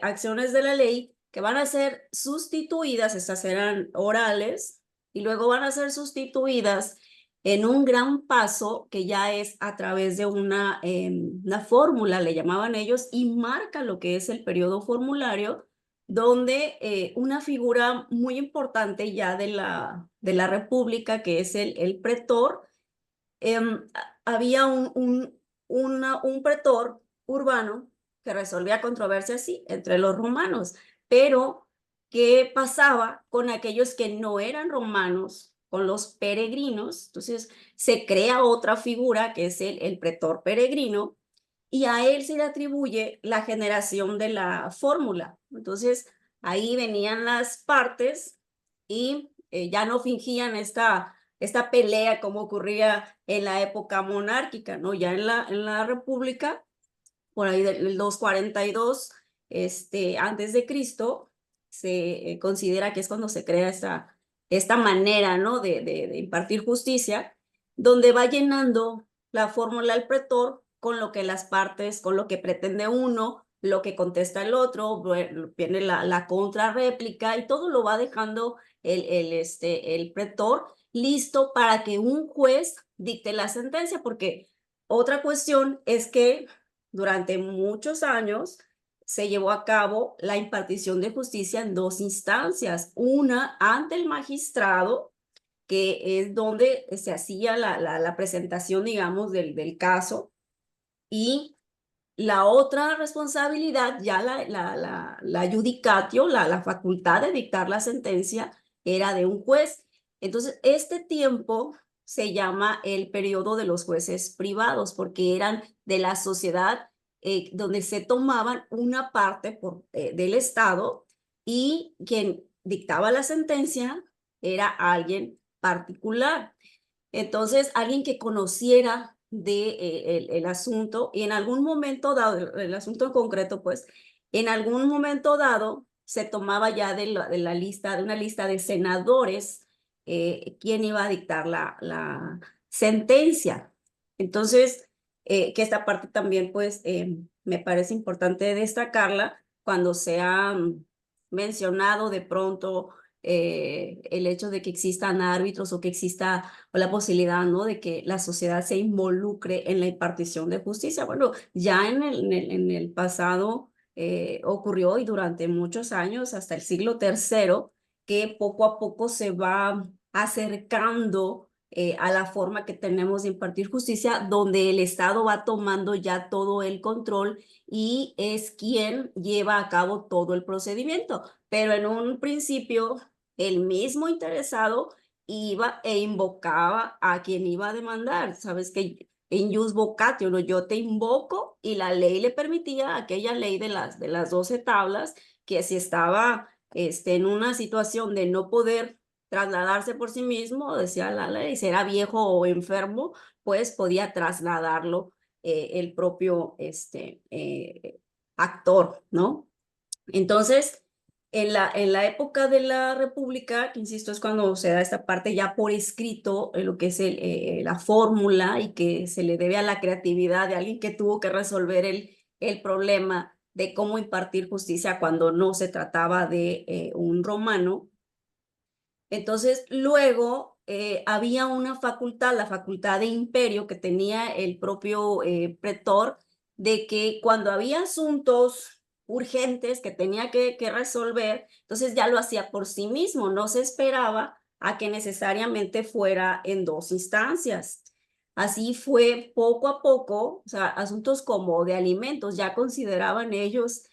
acciones de la ley, que van a ser sustituidas, estas eran orales, y luego van a ser sustituidas en un gran paso que ya es a través de una fórmula, le llamaban ellos, y marca lo que es el periodo formulario, donde una figura muy importante ya de la República, que es el pretor, había un pretor urbano que resolvía controversias, sí, entre los romanos, pero ¿qué pasaba con aquellos que no eran romanos, con los peregrinos? Entonces se crea otra figura que es el pretor peregrino, y a él se le atribuye la generación de la fórmula. Entonces ahí venían las partes y ya no fingían esta pelea como ocurría en la época monárquica, ¿no? Ya en la República, por ahí del 242 antes de Cristo, se considera que es cuando se crea esta manera, ¿no? de impartir justicia, donde va llenando la fórmula el pretor con lo que las partes, con lo que pretende uno, lo que contesta el otro, viene la contrarréplica, y todo lo va dejando el pretor listo para que un juez dicte la sentencia, porque otra cuestión es que durante muchos años se llevó a cabo la impartición de justicia en dos instancias, una ante el magistrado, que es donde se hacía la presentación, digamos, del caso, y la otra responsabilidad, ya la judicatio, la facultad de dictar la sentencia, era de un juez. Entonces, este tiempo se llama el periodo de los jueces privados, porque eran de la sociedad donde se tomaban una parte del Estado, y quien dictaba la sentencia era alguien particular. Entonces, alguien que conociera el asunto, y en algún momento dado, el asunto en concreto, pues, en algún momento dado se tomaba ya de una lista de senadores quién iba a dictar la sentencia. Entonces, que esta parte también, pues, me parece importante destacarla cuando se ha mencionado de pronto el hecho de que existan árbitros, o que exista la posibilidad, ¿no?, de que la sociedad se involucre en la impartición de justicia. Bueno, ya en el pasado ocurrió, y durante muchos años, hasta el siglo III, que poco a poco se va acercando a la forma que tenemos de impartir justicia, donde el Estado va tomando ya todo el control y es quien lleva a cabo todo el procedimiento. Pero en un principio, el mismo interesado iba e invocaba a quien iba a demandar. Sabes que en jus vocatio, ¿no? Yo te invoco, y la ley le permitía, aquella ley de las 12 tablas, que si estaba en una situación de no poder trasladarse por sí mismo, decía la ley, si era viejo o enfermo, pues podía trasladarlo el propio actor, ¿no? Entonces, en la época de la República, que insisto, es cuando se da esta parte ya por escrito, lo que es la fórmula, y que se le debe a la creatividad de alguien que tuvo que resolver el problema de cómo impartir justicia cuando no se trataba de un romano. Entonces, luego había una facultad, la facultad de imperio, que tenía el propio pretor, de que cuando había asuntos urgentes que tenía que resolver, entonces ya lo hacía por sí mismo, no se esperaba a que necesariamente fuera en dos instancias. Así fue poco a poco, o sea, asuntos como de alimentos, ya consideraban ellos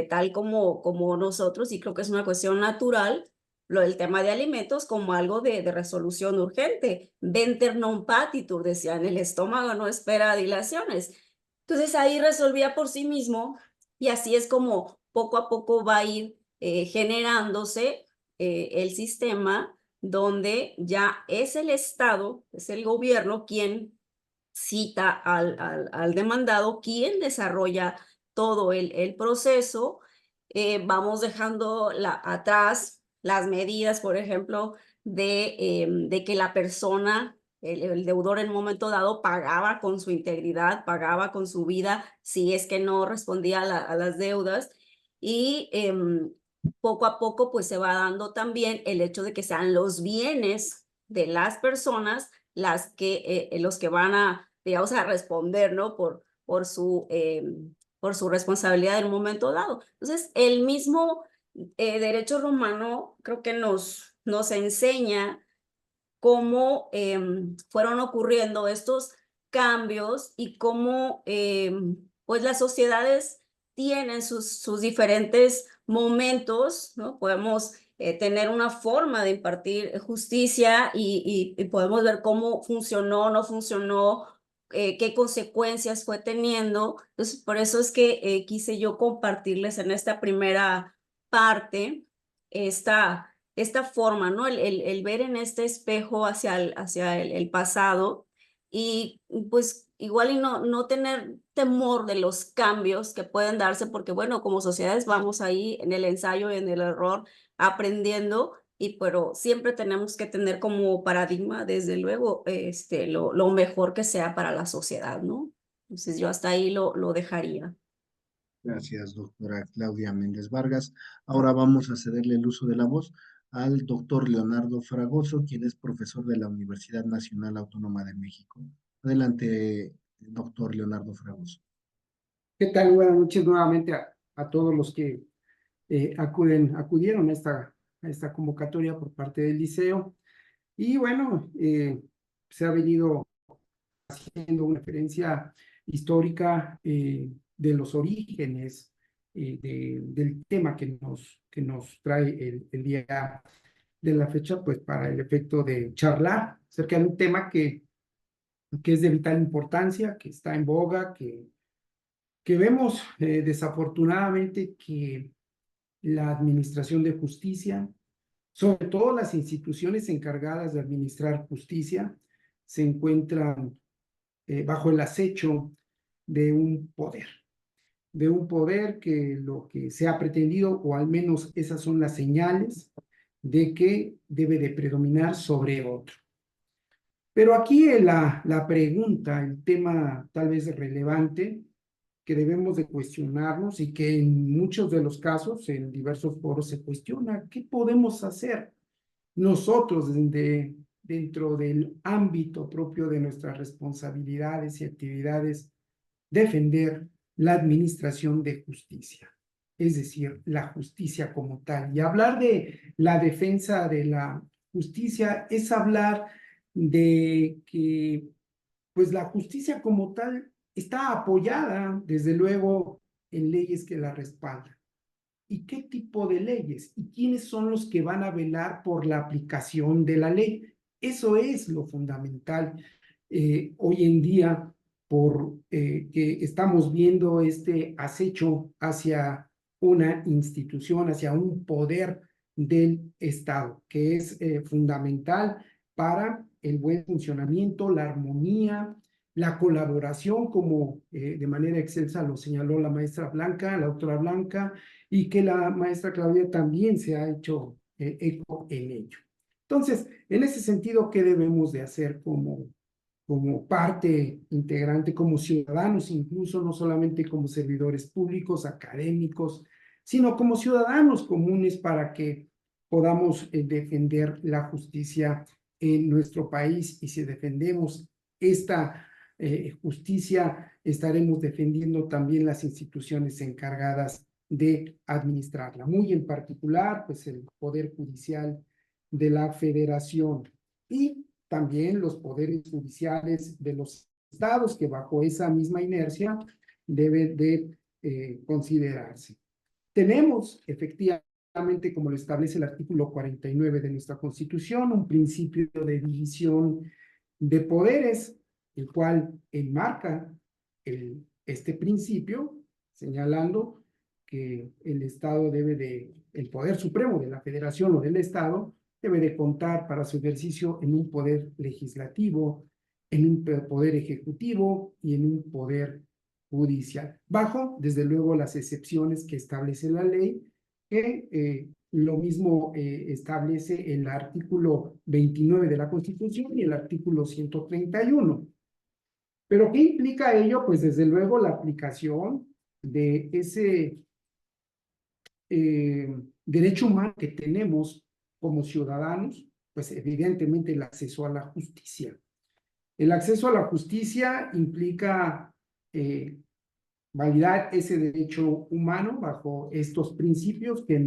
tal como nosotros, y creo que es una cuestión natural lo del tema de alimentos como algo de resolución urgente. Venter non patitur, decían, el estómago no espera dilaciones. Entonces ahí resolvía por sí mismo, y así es como poco a poco va a ir generándose el sistema, donde ya es el Estado, es el gobierno quien cita al demandado, quien desarrolla todo el proceso. Vamos dejando atrás las medidas, por ejemplo, de que la persona, el deudor en un momento dado, pagaba con su integridad, pagaba con su vida si es que no respondía a las deudas. Y poco a poco pues se va dando también el hecho de que sean los bienes de las personas los que van a, digamos, a responder, ¿no? Por su responsabilidad en un momento dado. Entonces, el mismo derecho romano creo que nos enseña cómo fueron ocurriendo estos cambios, y cómo pues las sociedades tienen sus diferentes momentos, ¿no? Podemos tener una forma de impartir justicia, y podemos ver cómo funcionó, no funcionó, qué consecuencias fue teniendo. Entonces, por eso es que quise yo compartirles en esta primera parte esta forma, ¿no? El ver en este espejo hacia el pasado, y pues igual y no tener temor de los cambios que pueden darse, porque bueno, como sociedades vamos ahí en el ensayo y en el error aprendiendo, pero siempre tenemos que tener como paradigma, desde luego, lo mejor que sea para la sociedad, ¿no? Entonces yo hasta ahí lo dejaría. Gracias, doctora Claudia Méndez Vargas. Ahora vamos a cederle el uso de la voz al doctor Leonardo Fragoso, quien es profesor de la Universidad Nacional Autónoma de México. Adelante, doctor Leonardo Fragoso. ¿Qué tal? Buenas noches nuevamente a todos los que acudieron a esta convocatoria por parte del liceo. Y bueno, se ha venido haciendo una referencia histórica de los orígenes del tema que nos trae el día de la fecha, pues para el efecto de charlar acerca de un tema que es de vital importancia, que está en boga, que vemos desafortunadamente que la administración de justicia, sobre todo las instituciones encargadas de administrar justicia, se encuentran bajo el acecho de un poder que lo que se ha pretendido, o al menos esas son las señales, de que debe de predominar sobre otro. Pero aquí la pregunta, el tema tal vez relevante, que debemos de cuestionarnos, y que en muchos de los casos, en diversos foros se cuestiona: ¿qué podemos hacer nosotros dentro del ámbito propio de nuestras responsabilidades y actividades, defender la administración de justicia? es decir, la justicia como tal. Y hablar de la defensa de la justicia es hablar de que, pues, la justicia como tal está apoyada, desde luego, en leyes que la respaldan. ¿Y qué tipo de leyes? ¿Y quiénes son los que van a velar por la aplicación de la ley? Eso es lo fundamental hoy en día, que estamos viendo este acecho hacia una institución, hacia un poder del Estado, que es fundamental para el buen funcionamiento, la armonía, la colaboración, como de manera excelsa lo señaló la maestra Blanca, la doctora Blanca, y que la maestra Claudia también se ha hecho eco en ello. Entonces, en ese sentido, ¿qué debemos de hacer como parte integrante, como ciudadanos, incluso no solamente como servidores públicos, académicos, sino como ciudadanos comunes, para que podamos defender la justicia en nuestro país? Y si defendemos esta justicia, estaremos defendiendo también las instituciones encargadas de administrarla, muy en particular, pues, el Poder Judicial de la Federación y también los poderes judiciales de los estados, que bajo esa misma inercia debe de considerarse. Tenemos efectivamente, como lo establece el artículo 49 de nuestra Constitución, un principio de división de poderes, el cual enmarca este principio, señalando que el Estado el Poder Supremo de la Federación o del Estado, debe de contar para su ejercicio en un poder legislativo, en un poder ejecutivo y en un poder judicial, bajo, desde luego, las excepciones que establece la ley, que lo mismo establece el artículo 29 de la Constitución y el artículo 131. ¿Pero qué implica ello? Pues desde luego la aplicación de ese derecho humano que tenemos como ciudadanos, pues evidentemente el acceso a la justicia. El acceso a la justicia implica validar ese derecho humano bajo estos principios que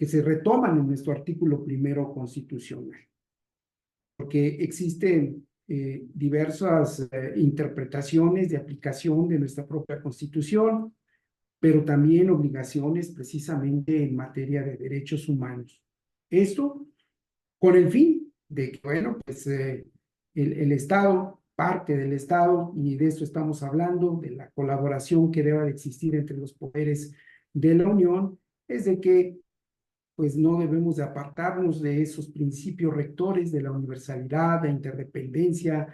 se retoman en nuestro artículo 1 constitucional. Porque existen diversas interpretaciones de aplicación de nuestra propia Constitución, pero también obligaciones precisamente en materia de derechos humanos. Esto con el fin de que, bueno, pues el Estado, parte del Estado, y de esto estamos hablando, de la colaboración que deba de existir entre los poderes de la Unión, es de que pues no debemos de apartarnos de esos principios rectores de la universalidad, la interdependencia,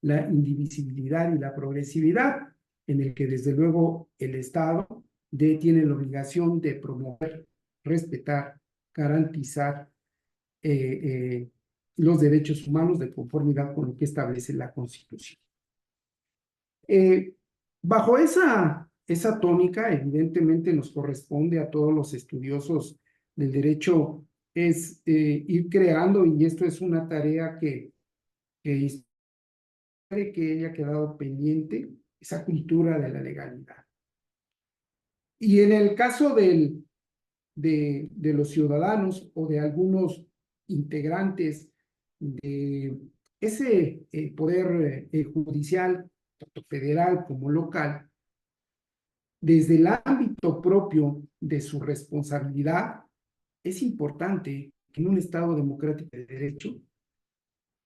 la indivisibilidad y la progresividad, en el que desde luego el Estado tiene la obligación de promover, respetar, garantizar los derechos humanos de conformidad con lo que establece la Constitución. Bajo esa tónica, evidentemente nos corresponde a todos los estudiosos del derecho es ir creando, y esto es una tarea que haya quedado pendiente, esa cultura de la legalidad. Y en el caso de los ciudadanos o de algunos integrantes de ese poder judicial, tanto federal como local, desde el ámbito propio de su responsabilidad, es importante que en un Estado democrático de derecho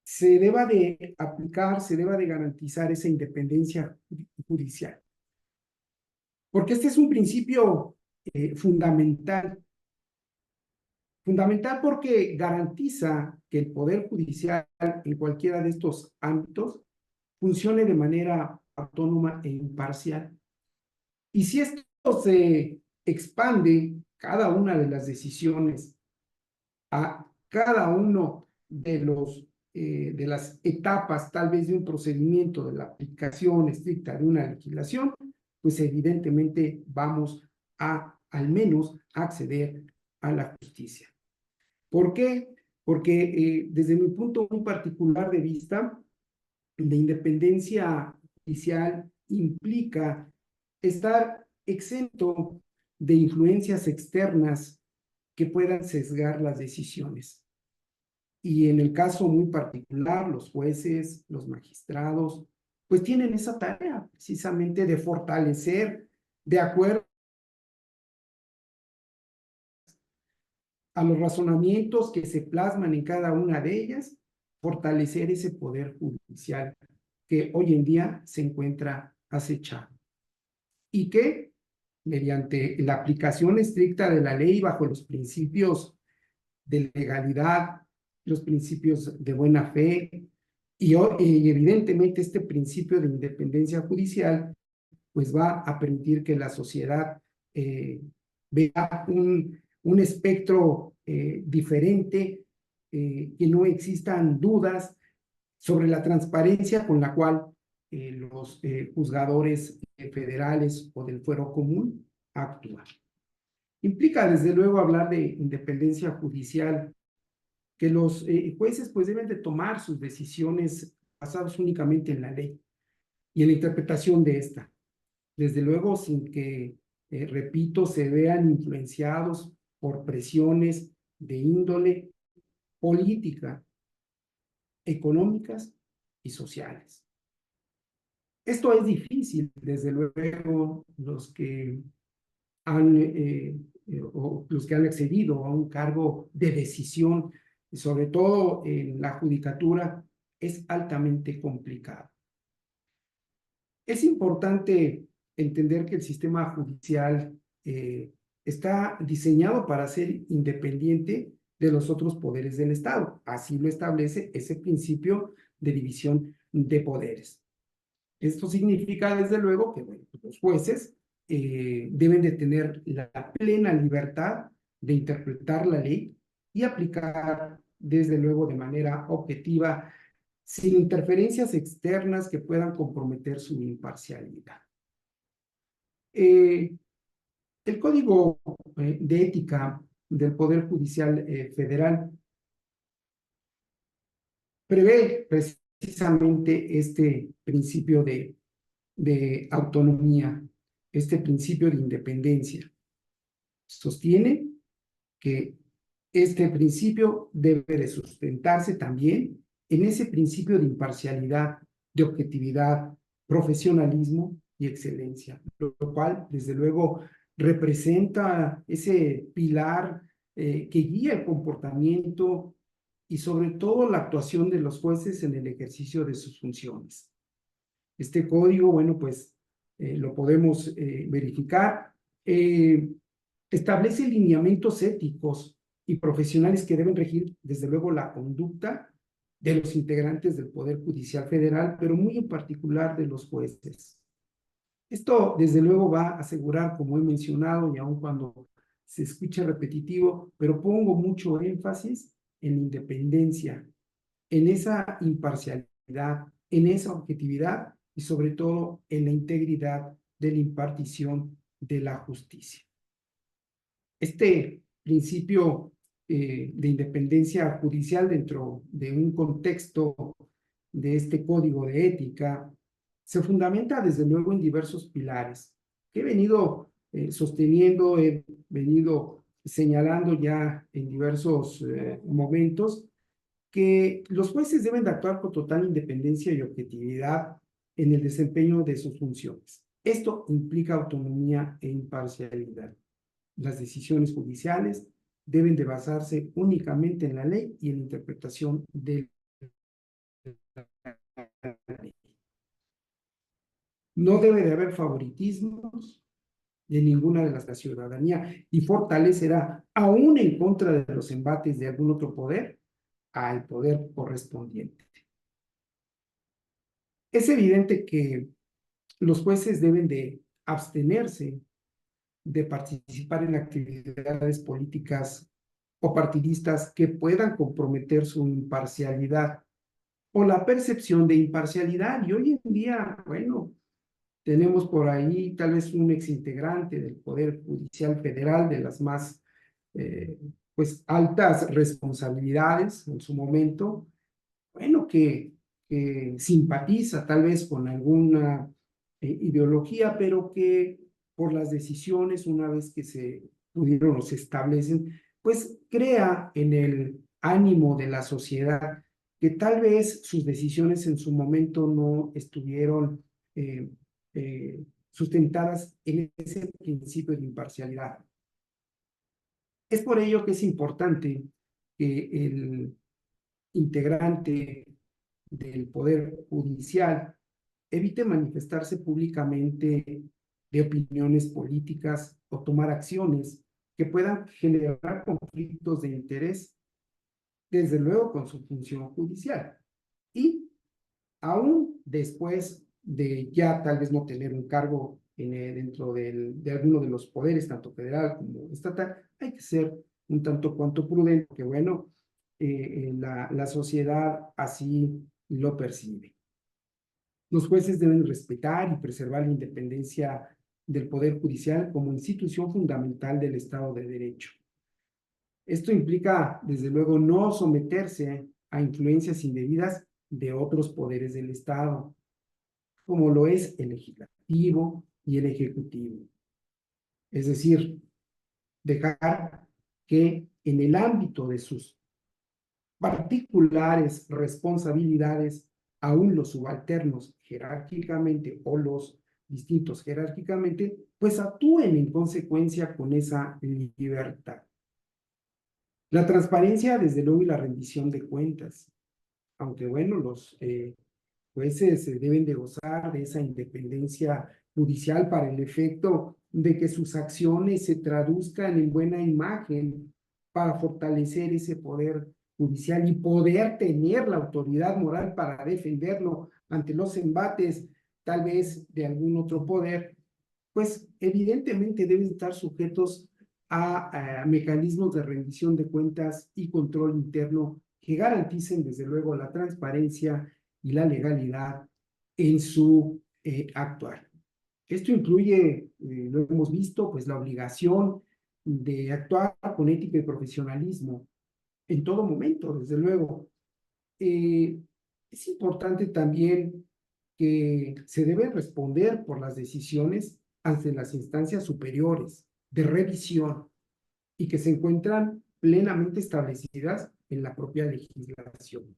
se deba de aplicar, se deba de garantizar esa independencia judicial. Porque este es un principio fundamental. Fundamental porque garantiza que el Poder Judicial en cualquiera de estos ámbitos funcione de manera autónoma e imparcial. Y si esto se expande, cada una de las decisiones a cada uno de las etapas, tal vez de un procedimiento, de la aplicación estricta de una legislación, pues evidentemente vamos al menos acceder a la justicia. ¿Por qué? Porque desde mi punto muy particular de vista, la independencia judicial implica estar exento de influencias externas que puedan sesgar las decisiones. Y en el caso muy particular, los jueces, los magistrados, pues tienen esa tarea precisamente de fortalecer, de acuerdo a los razonamientos que se plasman en cada una de ellas, fortalecer ese poder judicial que hoy en día se encuentra acechado. Y que, mediante la aplicación estricta de la ley bajo los principios de legalidad, los principios de buena fe y evidentemente este principio de independencia judicial, pues va a permitir que la sociedad vea un espectro diferente, que no existan dudas sobre la transparencia con la cual los juzgadores federales o del fuero común actúan. Implica desde luego hablar de independencia judicial, que los jueces pues deben de tomar sus decisiones basadas únicamente en la ley y en la interpretación de esta. Desde luego sin que, repito, se vean influenciados por presiones de índole política, económicas y sociales. Esto es difícil, desde luego, los que han accedido a un cargo de decisión, sobre todo en la judicatura, es altamente complicado. Es importante entender que el sistema judicial está diseñado para ser independiente de los otros poderes del Estado. Así lo establece ese principio de división de poderes. Esto significa, desde luego, que bueno, los jueces deben de tener la plena libertad de interpretar la ley y aplicar, desde luego, de manera objetiva, sin interferencias externas que puedan comprometer su imparcialidad. El Código de Ética del Poder Judicial Federal prevé precisamente este principio de autonomía, este principio de independencia. Sostiene que este principio debe de sustentarse también en ese principio de imparcialidad, de objetividad, profesionalismo y excelencia, lo cual, desde luego, representa ese pilar que guía el comportamiento y sobre todo la actuación de los jueces en el ejercicio de sus funciones. Este código, bueno, pues lo podemos verificar, establece lineamientos éticos y profesionales que deben regir, desde luego, la conducta de los integrantes del Poder Judicial Federal, pero muy en particular de los jueces. Esto, desde luego, va a asegurar, como he mencionado, y aun cuando se escuche repetitivo, pero pongo mucho énfasis en la independencia, en esa imparcialidad, en esa objetividad y sobre todo en la integridad de la impartición de la justicia. Este principio de independencia judicial dentro de un contexto de este código de ética se fundamenta desde luego en diversos pilares que he venido sosteniendo, he venido señalando ya en diversos momentos, que los jueces deben de actuar con total independencia y objetividad en el desempeño de sus funciones. Esto implica autonomía e imparcialidad. Las decisiones judiciales deben de basarse únicamente en la ley y en la interpretación de la ley. No debe de haber favoritismos de ninguna de la ciudadanía y fortalecerá, aún en contra de los embates de algún otro poder, al poder correspondiente. Es evidente que los jueces deben de abstenerse de participar en actividades políticas o partidistas que puedan comprometer su imparcialidad o la percepción de imparcialidad. Y hoy en día, bueno, tenemos por ahí tal vez un exintegrante del Poder Judicial Federal de las más pues altas responsabilidades en su momento, bueno, que simpatiza tal vez con alguna ideología, pero que por las decisiones una vez que se pudieron o se establecen, pues crea en el ánimo de la sociedad que tal vez sus decisiones en su momento no estuvieron sustentadas en ese principio de imparcialidad. Es por ello que es importante que el integrante del Poder Judicial evite manifestarse públicamente de opiniones políticas o tomar acciones que puedan generar conflictos de interés, desde luego con su función judicial. Y aún después de ya tal vez no tener un cargo dentro de alguno de los poderes, tanto federal como estatal, hay que ser un tanto cuanto prudente, porque bueno, la sociedad así lo percibe. Los jueces deben respetar y preservar la independencia del Poder Judicial como institución fundamental del Estado de Derecho. Esto implica, desde luego, no someterse a influencias indebidas de otros poderes del Estado, como lo es el legislativo y el ejecutivo. Es decir, dejar que en el ámbito de sus particulares responsabilidades, aún los subalternos jerárquicamente o los distintos jerárquicamente, pues actúen en consecuencia con esa libertad. La transparencia, desde luego, y la rendición de cuentas. Aunque bueno, los jueces deben de gozar de esa independencia judicial para el efecto de que sus acciones se traduzcan en buena imagen para fortalecer ese poder judicial y poder tener la autoridad moral para defenderlo ante los embates tal vez de algún otro poder, pues evidentemente deben estar sujetos a mecanismos de rendición de cuentas y control interno que garanticen desde luego la transparencia y la legalidad en su actuar. Esto incluye, lo hemos visto, pues la obligación de actuar con ética y profesionalismo en todo momento, desde luego. Es importante también que se debe responder por las decisiones ante las instancias superiores de revisión y que se encuentran plenamente establecidas en la propia legislación,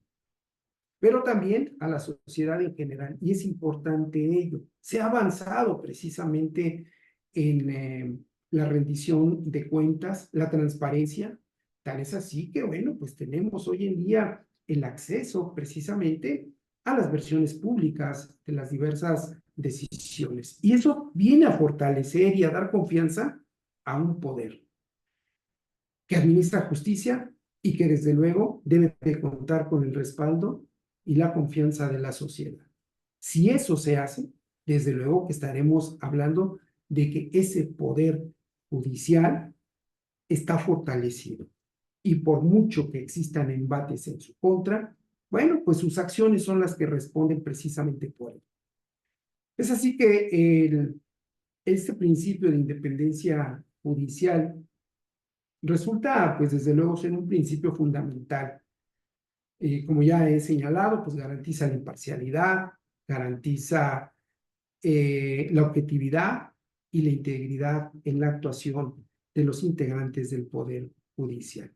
pero también a la sociedad en general, y es importante ello. Se ha avanzado precisamente en la rendición de cuentas, la transparencia, tal es así que, bueno, pues tenemos hoy en día el acceso precisamente a las versiones públicas de las diversas decisiones. Y eso viene a fortalecer y a dar confianza a un poder que administra justicia y que desde luego debe de contar con el respaldo y la confianza de la sociedad. Si eso se hace, desde luego que estaremos hablando de que ese poder judicial está fortalecido. Y por mucho que existan embates en su contra, bueno, pues sus acciones son las que responden precisamente por ello. Es así que este principio de independencia judicial resulta, pues desde luego, ser un principio fundamental. Como ya he señalado, pues garantiza la imparcialidad, garantiza la objetividad y la integridad en la actuación de los integrantes del Poder Judicial.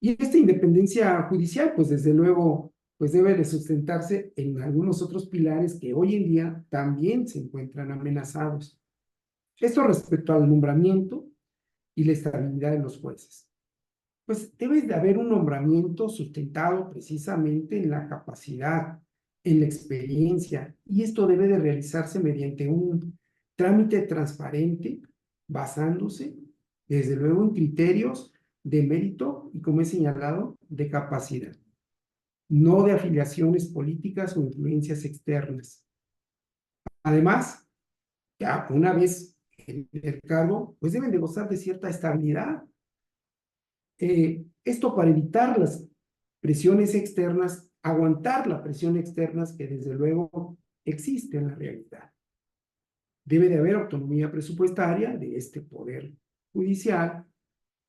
Y esta independencia judicial, pues desde luego, pues debe de sustentarse en algunos otros pilares que hoy en día también se encuentran amenazados. Esto respecto al nombramiento y la estabilidad de los jueces. Pues debe de haber un nombramiento sustentado precisamente en la capacidad, en la experiencia, y esto debe de realizarse mediante un trámite transparente, basándose, desde luego, en criterios de mérito y, como he señalado, de capacidad, no de afiliaciones políticas o influencias externas. Además, ya una vez en el cargo, pues deben de gozar de cierta estabilidad. Esto para evitar las presiones externas, aguantar la presión externa que desde luego existe en la realidad. Debe de haber autonomía presupuestaria de este poder judicial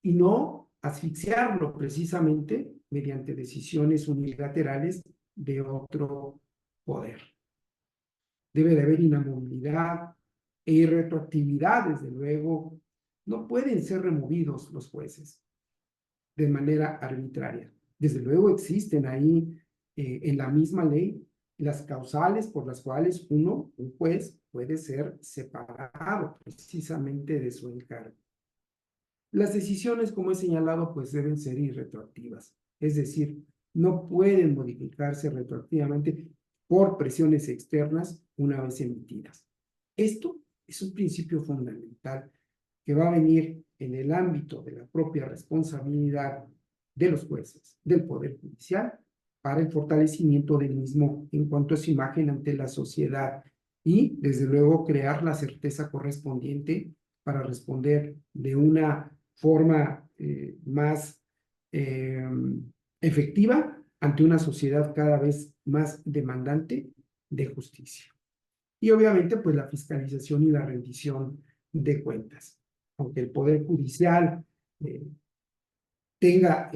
y no asfixiarlo precisamente mediante decisiones unilaterales de otro poder. Debe de haber inamovilidad, e irretroactividad, desde luego, no pueden ser removidos los jueces de manera arbitraria. Desde luego existen ahí en la misma ley las causales por las cuales un juez puede ser separado precisamente de su encargo. Las decisiones, como he señalado, pues deben ser irretroactivas, es decir, no pueden modificarse retroactivamente por presiones externas una vez emitidas. Esto es un principio fundamental que va a venir en el ámbito de la propia responsabilidad de los jueces, del Poder Judicial, para el fortalecimiento del mismo en cuanto a su imagen ante la sociedad y, desde luego, crear la certeza correspondiente para responder de una forma más efectiva ante una sociedad cada vez más demandante de justicia. Y obviamente, pues la fiscalización y la rendición de cuentas. Aunque el Poder Judicial tenga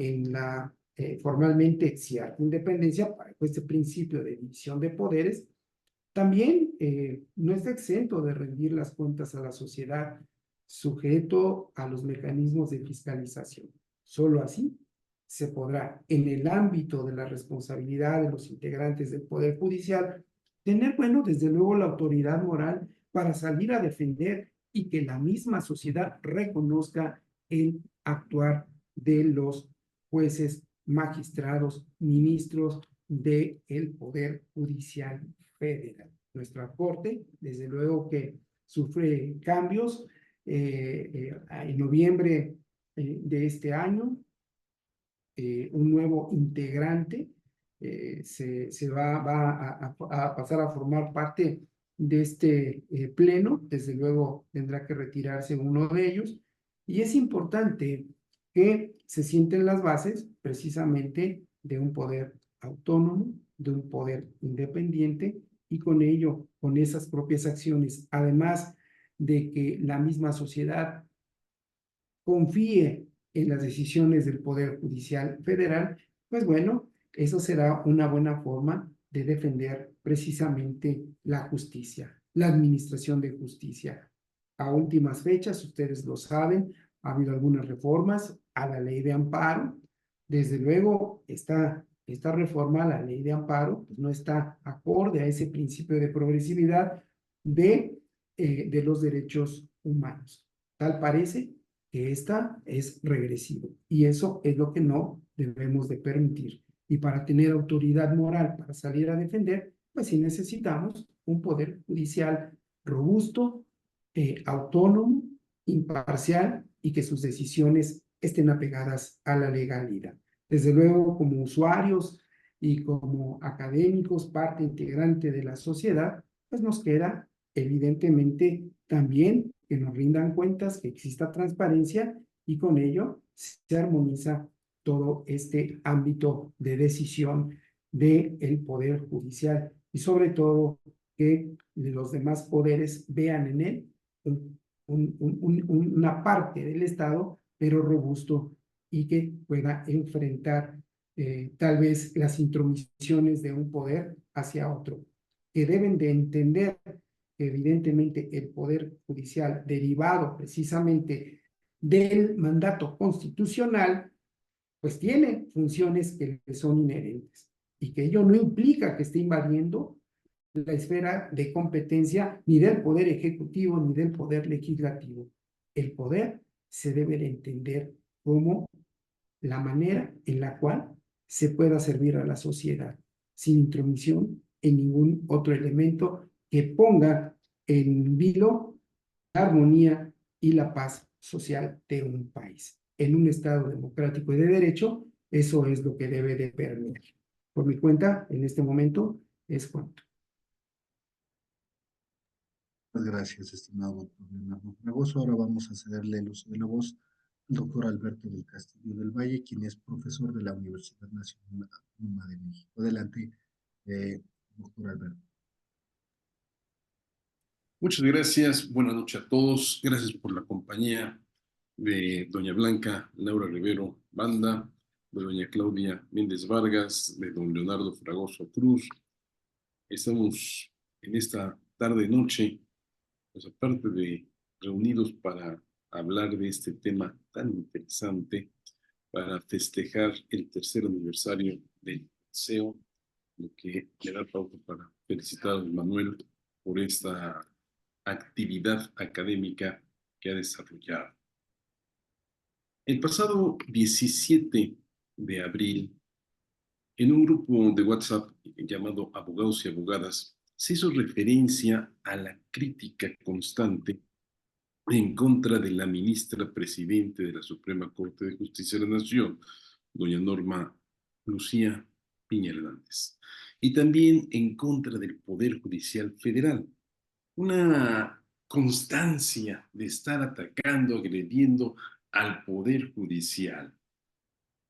formalmente cierta independencia, para este principio de división de poderes, también no está exento de rendir las cuentas a la sociedad, sujeto a los mecanismos de fiscalización. Solo así se podrá, en el ámbito de la responsabilidad de los integrantes del Poder Judicial, tener, bueno, desde luego la autoridad moral para salir a defender y que la misma sociedad reconozca el actuar de los jueces, magistrados, ministros del Poder Judicial Federal. Nuestra Corte, desde luego que sufre cambios. En noviembre de este año, un nuevo integrante se va a pasar a formar parte de este pleno. Desde luego tendrá que retirarse uno de ellos. Y es importante que se sienten las bases precisamente de un poder autónomo, de un poder independiente, y con ello, con esas propias acciones, además de que la misma sociedad confíe en las decisiones del Poder Judicial Federal, pues bueno, eso será una buena forma de defender precisamente la justicia, la administración de justicia. A últimas fechas, ustedes lo saben, ha habido algunas reformas a la ley de amparo. Desde luego, esta reforma a la ley de amparo pues no está acorde a ese principio de progresividad de los derechos humanos. Tal parece que esta es regresiva y eso es lo que no debemos de permitir. Y para tener autoridad moral para salir a defender, pues sí necesitamos un poder judicial robusto, autónomo, imparcial y que sus decisiones estén apegadas a la legalidad. Desde luego, como usuarios y como académicos, parte integrante de la sociedad, pues nos queda evidentemente también que nos rindan cuentas, que exista transparencia y con ello se armoniza todo este ámbito de decisión del Poder Judicial y sobre todo que los demás poderes vean en él una parte del Estado, pero robusto y que pueda enfrentar tal vez las intromisiones de un poder hacia otro, que deben de entender que evidentemente el Poder Judicial, derivado precisamente del mandato constitucional, pues tiene funciones que le son inherentes y que ello no implica que esté invadiendo la esfera de competencia ni del Poder Ejecutivo ni del Poder Legislativo. El poder se debe de entender como la manera en la cual se pueda servir a la sociedad, sin intromisión en ningún otro elemento que ponga en vilo la armonía y la paz social de un país. En un Estado democrático y de derecho, eso es lo que debe de permitir. Por mi cuenta, en este momento, es cuanto. Muchas gracias, estimado doctor Leonardo Fragoso. Ahora vamos a cederle el uso de la voz al doctor Alberto del Castillo del Valle, quien es profesor de la Universidad Nacional Autónoma de México. Adelante, doctor Alberto. Muchas gracias. Buenas noches a todos. Gracias por la compañía de doña Blanca Laura Rivero Banda, de doña Claudia Méndez Vargas, de don Leonardo Fragoso Cruz. Estamos en esta tarde-noche pues aparte de reunidos para hablar de este tema tan interesante, para festejar el tercer aniversario del liceo, lo que me da pauta para felicitar a Manuel por esta actividad académica que ha desarrollado. El pasado 17 de abril, en un grupo de WhatsApp llamado Abogados y Abogadas, se hizo referencia a la crítica constante en contra de la ministra presidente de la Suprema Corte de Justicia de la Nación, doña Norma Lucía Piña Hernández, y también en contra del Poder Judicial Federal. Una constancia de estar atacando, agrediendo al Poder Judicial.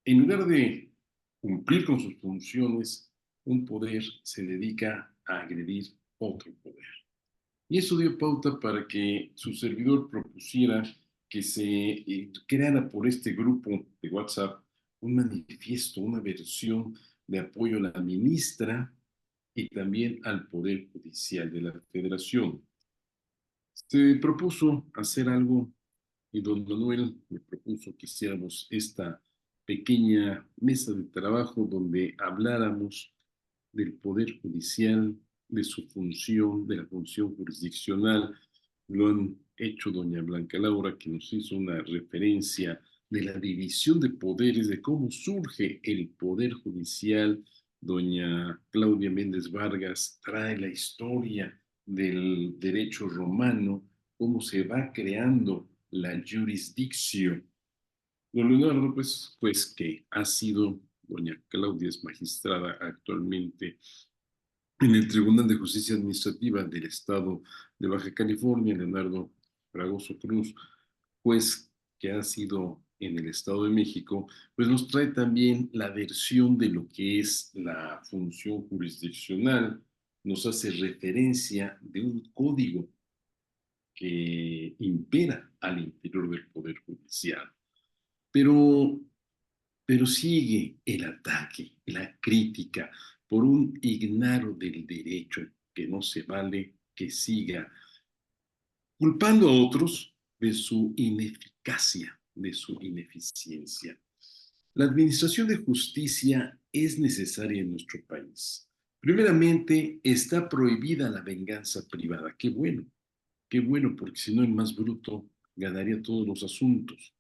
En lugar de cumplir con sus funciones, un poder se dedica a agredir otro poder. Y eso dio pauta para que su servidor propusiera que se creara por este grupo de WhatsApp un manifiesto, una versión de apoyo a la ministra y también al Poder Judicial de la Federación. Se propuso hacer algo y don Manuel me propuso que hiciéramos esta pequeña mesa de trabajo donde habláramos del Poder Judicial, de su función, de la función jurisdiccional. Lo han hecho doña Blanca Laura, que nos hizo una referencia de la división de poderes, de cómo surge el Poder Judicial. Doña Claudia Méndez Vargas trae la historia del derecho romano, cómo se va creando la jurisdicción. Don Leonardo, pues que ha sido, doña Claudia es magistrada actualmente en el Tribunal de Justicia Administrativa del Estado de Baja California, Leonardo Fragoso Cruz, juez que ha sido en el Estado de México, pues nos trae también la versión de lo que es la función jurisdiccional, nos hace referencia de un código que impera al interior del Poder Judicial. Pero sigue el ataque, la crítica por un ignaro del derecho que no se vale que siga culpando a otros de su ineficacia, de su ineficiencia. La administración de justicia es necesaria en nuestro país. Primeramente, está prohibida la venganza privada. Qué bueno, porque si no el más bruto ganaría todos los asuntos.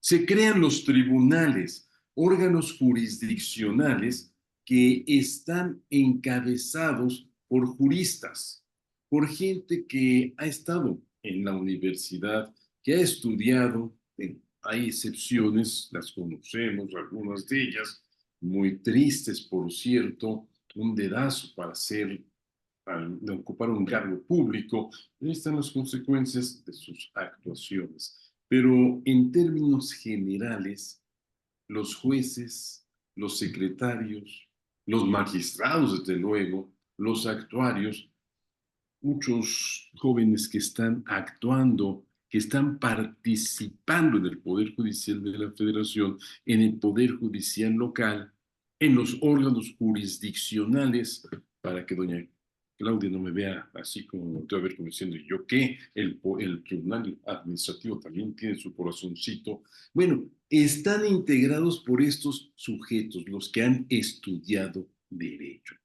Se crean los tribunales, órganos jurisdiccionales que están encabezados por juristas, por gente que ha estado en la universidad, que ha estudiado. Hay excepciones, las conocemos, algunas de ellas, muy tristes, por cierto, un dedazo para de ocupar un cargo público. Ahí están las consecuencias de sus actuaciones. Pero en términos generales, los jueces, los secretarios, los magistrados, desde luego, los actuarios, muchos jóvenes que están actuando, que están participando en el Poder Judicial de la Federación, en el Poder Judicial local, en los órganos jurisdiccionales, para que doña Claudia no me vea así como te voy a ver como diciendo, ¿yo qué? El Tribunal Administrativo también tiene su corazoncito. Bueno, están integrados por estos sujetos, los que han estudiado derecho.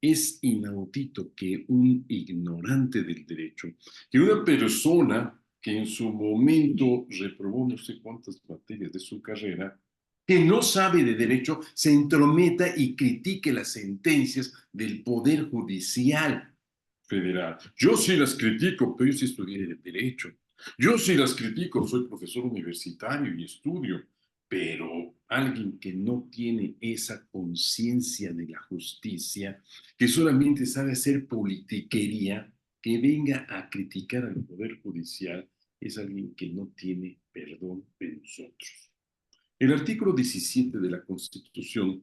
Es inaudito que un ignorante del derecho, que una persona que en su momento reprobó no sé cuántas materias de su carrera, que no sabe de derecho, se entrometa y critique las sentencias del Poder Judicial Federal. Yo sí las critico, pero yo sí estudié derecho. Yo sí las critico, soy profesor universitario y estudio, pero alguien que no tiene esa conciencia de la justicia, que solamente sabe hacer politiquería, que venga a criticar al Poder Judicial, es alguien que no tiene perdón de nosotros. El artículo 17 de la Constitución,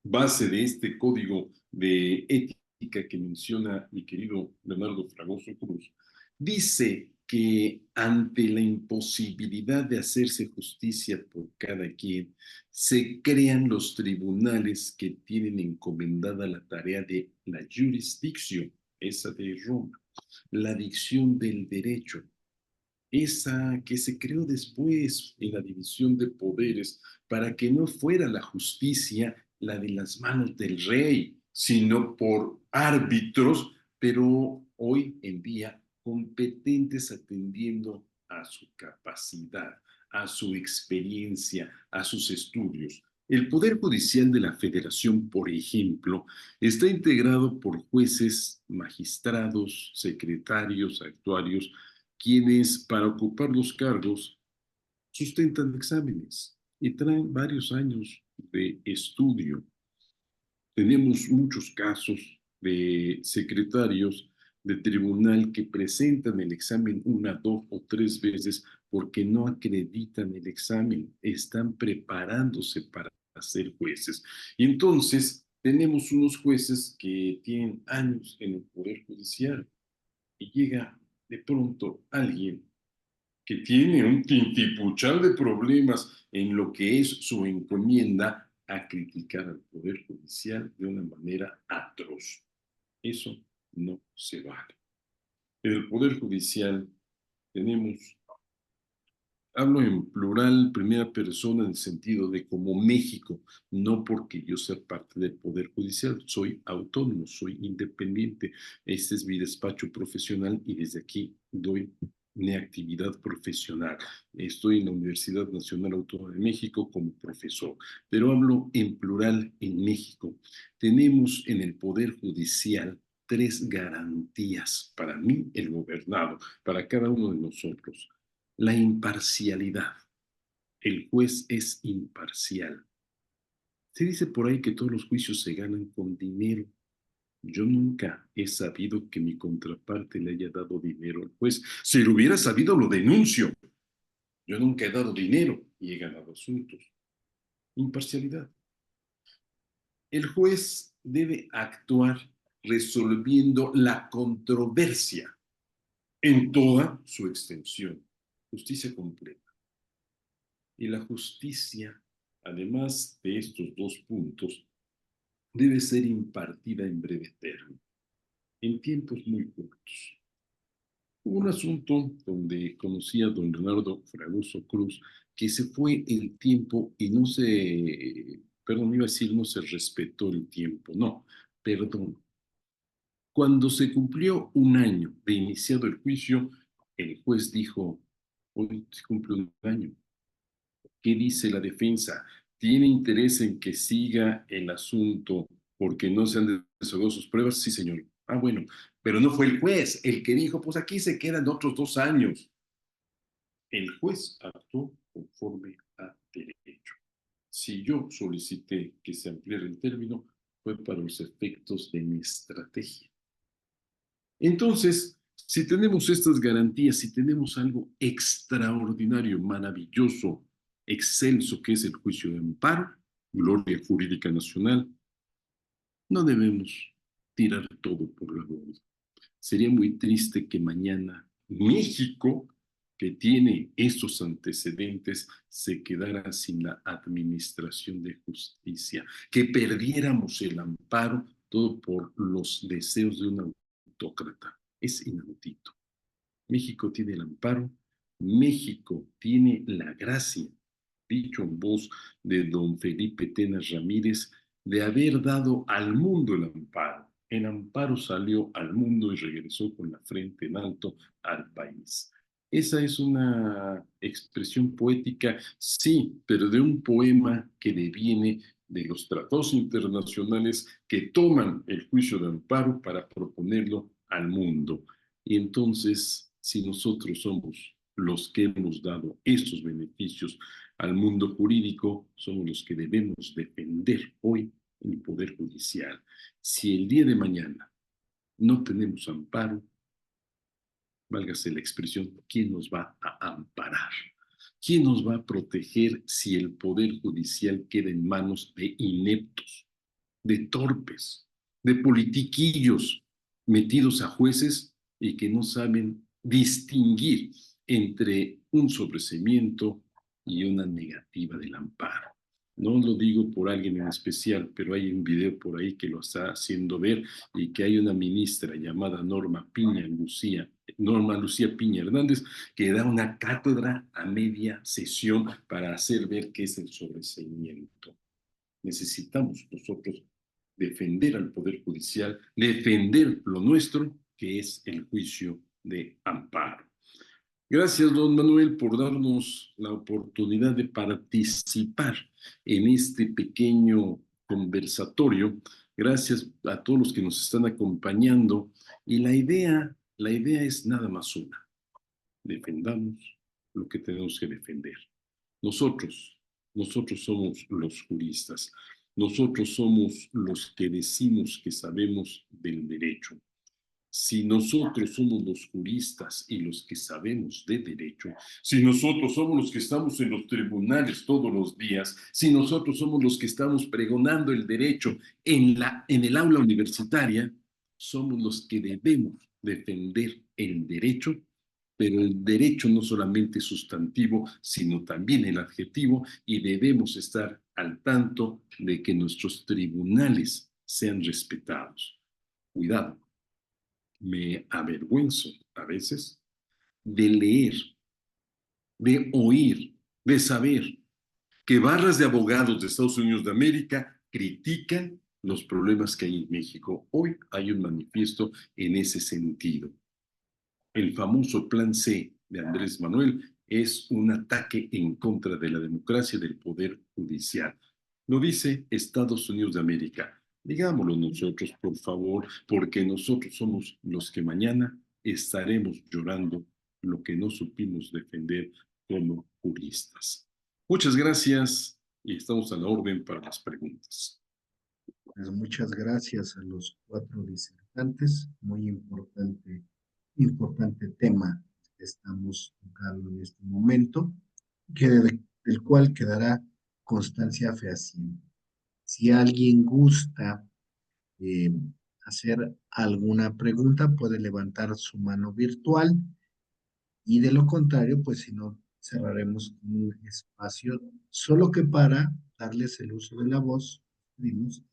base de este código de ética que menciona mi querido Leonardo Fragoso Cruz, dice que ante la imposibilidad de hacerse justicia por cada quien, se crean los tribunales que tienen encomendada la tarea de la jurisdicción, esa de Roma. la dicción del derecho, esa que se creó después en la división de poderes para que no fuera la justicia la de las manos del rey, sino por árbitros, pero hoy en día competentes atendiendo a su capacidad, a su experiencia, a sus estudios. El Poder Judicial de la Federación, por ejemplo, está integrado por jueces, magistrados, secretarios, actuarios, quienes para ocupar los cargos sustentan exámenes y traen varios años de estudio. Tenemos muchos casos de secretarios de tribunal que presentan el examen 1, 2 o 3 veces porque no acreditan el examen, están preparándose para ser jueces. Y entonces tenemos unos jueces que tienen años en el Poder Judicial y llega de pronto alguien que tiene un tintipuchal de problemas en lo que es su encomienda a criticar al Poder Judicial de una manera atroz. Eso no se vale. En el Poder Judicial tenemos, hablo en plural, primera persona, en el sentido de como México, no porque yo sea parte del Poder Judicial, soy autónomo, soy independiente. Este es mi despacho profesional y desde aquí doy mi actividad profesional. Estoy en la Universidad Nacional Autónoma de México como profesor, pero hablo en plural en México. Tenemos en el Poder Judicial 3 garantías para mí, el gobernado, para cada uno de nosotros. La imparcialidad. El juez es imparcial. Se dice por ahí que todos los juicios se ganan con dinero. Yo nunca he sabido que mi contraparte le haya dado dinero al juez. Si lo hubiera sabido, lo denuncio. Yo nunca he dado dinero y he ganado asuntos. Imparcialidad. El juez debe actuar resolviendo la controversia en toda su extensión. Justicia completa. Y la justicia, además de estos 2 puntos, debe ser impartida en breve término, en tiempos muy cortos. Hubo un asunto donde conocí a don Leonardo Fragoso Cruz, que se fue el tiempo y no se, perdón, iba a decir no se respetó el tiempo, no, perdón. Cuando se cumplió 1 año de iniciado el juicio, el juez dijo, hoy se cumple 1 año. ¿Qué dice la defensa? ¿Tiene interés en que siga el asunto porque no se han desarrollado sus pruebas? Sí, señor. Ah, bueno, pero no fue el juez el que dijo, pues aquí se quedan otros 2 años. El juez actuó conforme a derecho. Si yo solicité que se ampliara el término, fue para los efectos de mi estrategia. Entonces, si tenemos estas garantías, si tenemos algo extraordinario, maravilloso, excelso, que es el juicio de amparo, gloria jurídica nacional, no debemos tirar todo por la borda. Sería muy triste que mañana México, que tiene estos antecedentes, se quedara sin la administración de justicia, que perdiéramos el amparo todo por los deseos de un autócrata. Es inaudito. México tiene el amparo, México tiene la gracia, dicho en voz de don Felipe Tenas Ramírez, de haber dado al mundo el amparo. El amparo salió al mundo y regresó con la frente en alto al país. Esa es una expresión poética, sí, pero de un poema que deviene de los tratados internacionales que toman el juicio de amparo para proponerlo al mundo. Y entonces, si nosotros somos los que hemos dado estos beneficios al mundo jurídico, somos los que debemos defender hoy el Poder Judicial. Si el día de mañana no tenemos amparo, válgase la expresión, ¿quién nos va a amparar? ¿Quién nos va a proteger si el Poder Judicial queda en manos de ineptos, de torpes, de politiquillos metidos a jueces y que no saben distinguir entre un sobreseimiento y una negativa del amparo? No lo digo por alguien en especial, pero hay un video por ahí que lo está haciendo ver y que hay una ministra llamada Norma Lucía Piña Hernández, que da una cátedra a media sesión para hacer ver qué es el sobreseimiento. Necesitamos nosotros defender al Poder Judicial, defender lo nuestro, que es el juicio de amparo. Gracias, don Manuel, por darnos la oportunidad de participar en este pequeño conversatorio. Gracias a todos los que nos están acompañando. Y la idea es nada más una. Defendamos lo que tenemos que defender. Nosotros somos los juristas. Nosotros somos los que decimos que sabemos del derecho. Si nosotros somos los juristas y los que sabemos de derecho, si nosotros somos los que estamos en los tribunales todos los días, si nosotros somos los que estamos pregonando el derecho en el aula universitaria, somos los que debemos defender el derecho, pero el derecho no solamente es sustantivo, sino también el adjetivo, y debemos estar al tanto de que nuestros tribunales sean respetados. Cuidado. Me avergüenzo a veces de leer, de oír, de saber que barras de abogados de Estados Unidos de América critican los problemas que hay en México. Hoy hay un manifiesto en ese sentido. El famoso Plan C de Andrés Manuel es un ataque en contra de la democracia y del poder judicial. Lo dice Estados Unidos de América. Digámoslo nosotros, por favor, porque nosotros somos los que mañana estaremos llorando lo que no supimos defender como juristas. Muchas gracias y estamos a la orden para las preguntas. Pues muchas gracias a los 4 disertantes. Muy importante tema que estamos tocando en este momento, del cual quedará constancia fehaciente. Si alguien gusta eh, hacer alguna pregunta, puede levantar su mano virtual y de lo contrario, pues si no, cerraremos un espacio, solo que para darles el uso de la voz, pedimos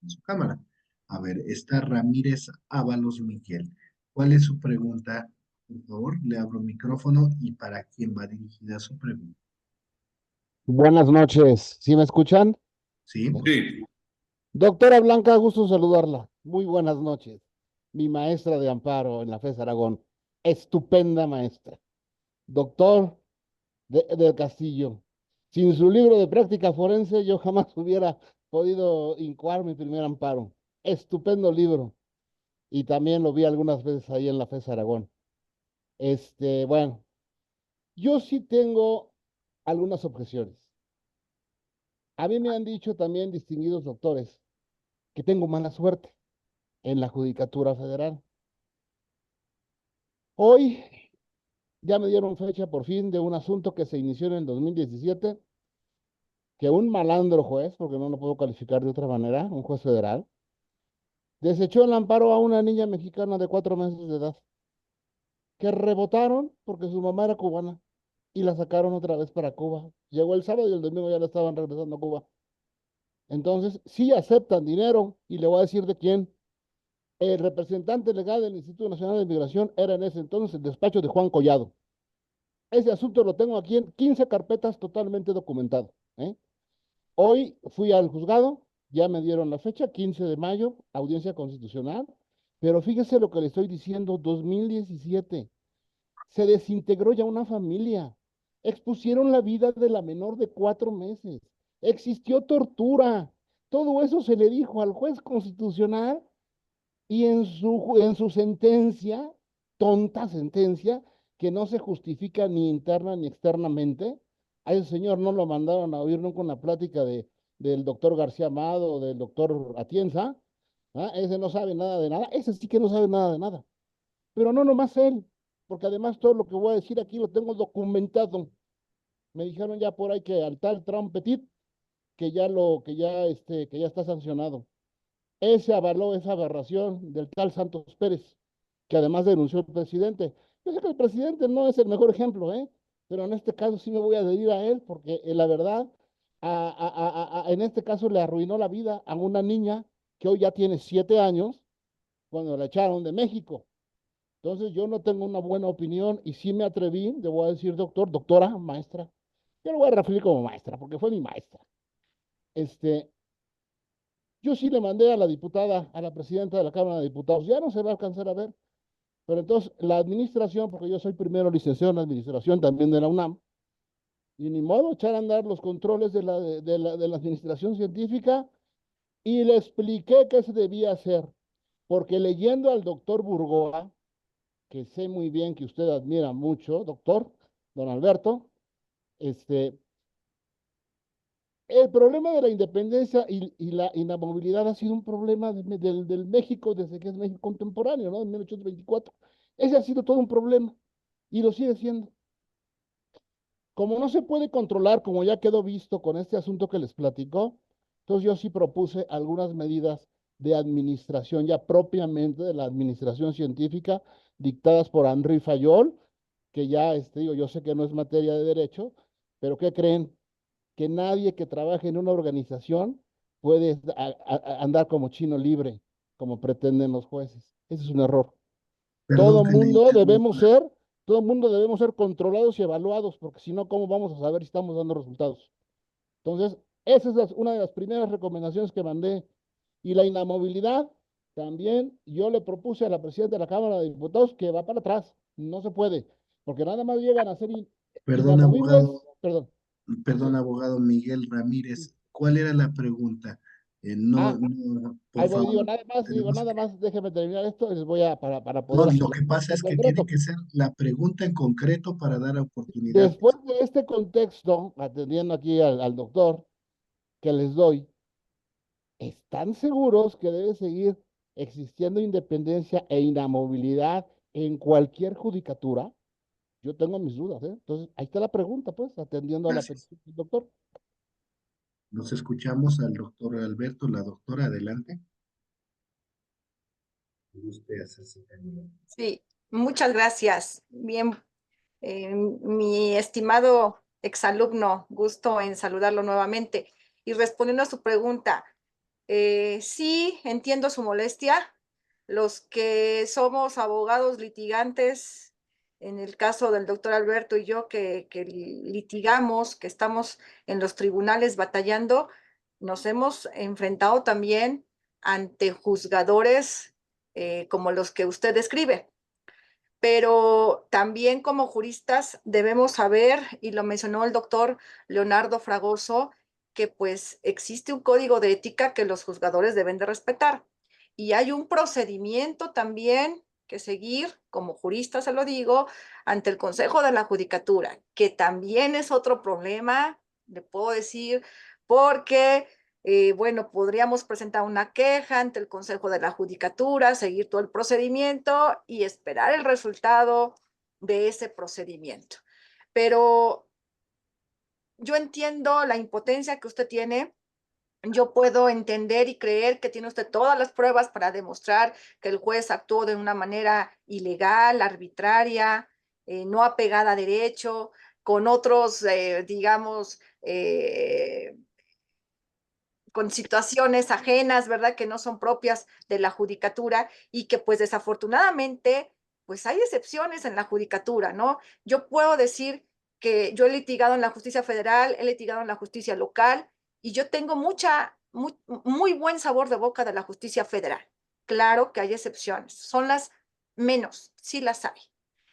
en su cámara. A ver, está Ramírez Ábalos Miguel. ¿Cuál es su pregunta? Por favor, le abro micrófono y para quién va dirigida su pregunta. Buenas noches, ¿sí me escuchan? ¿Sí? Sí. Doctora Blanca, gusto saludarla. Muy buenas noches. Mi maestra de amparo en la FES Aragón. Estupenda maestra. Doctor del Castillo. Sin su libro de práctica forense, yo jamás hubiera podido incoar mi primer amparo. Estupendo libro. Y también lo vi algunas veces ahí en la FES Aragón. Bueno, yo sí tengo algunas objeciones. A mí me han dicho también distinguidos doctores que tengo mala suerte en la Judicatura Federal. Hoy ya me dieron fecha por fin de un asunto que se inició en el 2017, que un malandro juez, porque no lo puedo calificar de otra manera, un juez federal, desechó el amparo a una niña mexicana de 4 meses de edad, que rebotaron porque su mamá era cubana y la sacaron otra vez para Cuba. Llegó el sábado y el domingo ya la estaban regresando a Cuba. Entonces, sí aceptan dinero, y le voy a decir de quién. El representante legal del Instituto Nacional de Migración era en ese entonces el despacho de Juan Collado. Ese asunto lo tengo aquí en 15 carpetas totalmente documentado, ¿eh? Hoy fui al juzgado, ya me dieron la fecha, 15 de mayo, audiencia constitucional, pero fíjese lo que le estoy diciendo, 2017, se desintegró ya una familia, expusieron la vida de la menor de 4 meses, existió tortura, todo eso se le dijo al juez constitucional. Y en su sentencia, tonta sentencia, que no se justifica ni interna ni externamente, a ese señor no lo mandaron a oír nunca una plática del doctor García Amado o del doctor Atienza. ¿Ah? Ese no sabe nada de nada, ese sí que no sabe nada de nada. Pero no nomás él, porque además todo lo que voy a decir aquí lo tengo documentado. Me dijeron ya por ahí que al tal Trump Petit, que ya está sancionado. Ese avaló esa aberración del tal Santos Pérez, que además denunció el presidente. Yo sé que el presidente no es el mejor ejemplo, pero en este caso sí me voy a adherir a él, porque la verdad, en este caso le arruinó la vida a una niña que hoy ya tiene 7 años cuando la echaron de México. Entonces yo no tengo una buena opinión y sí me atreví, le voy a decir doctor, doctora, maestra. Yo lo voy a referir como maestra porque fue mi maestra. Yo sí le mandé a la diputada, a la presidenta de la Cámara de Diputados, ya no se va a alcanzar a ver, pero entonces la administración, porque yo soy primero licenciado en administración también de la UNAM, y ni modo echar a andar los controles de la administración científica, y le expliqué qué se debía hacer, porque leyendo al doctor Burgoa, que sé muy bien que usted admira mucho, doctor, don Alberto, el problema de la independencia y la inamovilidad ha sido un problema del México desde que es México contemporáneo, ¿no? En 1824. Ese ha sido todo un problema y lo sigue siendo. Como no se puede controlar, como ya quedó visto con este asunto que les platicó, entonces yo sí propuse algunas medidas de administración, ya propiamente de la administración científica, dictadas por Henri Fayol, que ya, digo, yo sé que no es materia de derecho, pero ¿qué creen? Que nadie que trabaje en una organización puede andar como chino libre, como pretenden los jueces. Ese es un error. Perdón Todo que le mundo debemos interrumpa. ser, todo mundo debemos ser controlados y evaluados, porque si no, ¿cómo vamos a saber si estamos dando resultados? Entonces, esa es una de las primeras recomendaciones que mandé. Y la inamovilidad, también yo le propuse a la presidenta de la Cámara de Diputados que va para atrás. No se puede, porque nada más llegan a ser Perdón, inamovibles, abogado. perdón. Perdón, Sí. abogado Miguel Ramírez, ¿cuál era la pregunta? Ah, Por ahí voy, favor, digo, tenemos nada que... más, déjeme terminar esto y les voy a, para No, poder lo hacerlo que pasa en es que tiene concreto. que ser la pregunta en concreto para dar oportunidad. Después de este contexto, atendiendo aquí al doctor que les doy, ¿están seguros que debe seguir existiendo independencia e inamovilidad en cualquier judicatura? Yo tengo mis dudas, ¿eh? Entonces, ahí está la pregunta, pues, atendiendo a la Gracias. petición del doctor. Nos escuchamos al doctor Alberto, la doctora, adelante. Guste hacerse cargo. Sí, muchas gracias. Bien, mi estimado exalumno, gusto en saludarlo nuevamente. Y respondiendo a su pregunta, sí, entiendo su molestia. Los que somos abogados litigantes, en el caso del doctor Alberto y yo, que litigamos, que estamos en los tribunales batallando, nos hemos enfrentado también ante juzgadores como los que usted describe. Pero también como juristas debemos saber, y lo mencionó el doctor Leonardo Fragoso, que pues existe un código de ética que los juzgadores deben de respetar. Y hay un procedimiento también que seguir, como jurista se lo digo, ante el Consejo de la Judicatura, que también es otro problema, le puedo decir, porque bueno, podríamos presentar una queja ante el Consejo de la Judicatura, seguir todo el procedimiento y esperar el resultado de ese procedimiento. Pero yo entiendo la impotencia que usted tiene. Yo puedo entender y creer que tiene usted todas las pruebas para demostrar que el juez actuó de una manera ilegal, arbitraria, no apegada a derecho, con otros, digamos, con situaciones ajenas, ¿verdad? Que no son propias de la judicatura y que pues desafortunadamente, pues hay excepciones en la judicatura, ¿no? Yo puedo decir que yo he litigado en la justicia federal, he litigado en la justicia local y yo tengo muy buen sabor de boca de la justicia federal. Claro que hay excepciones, son las menos, sí las hay.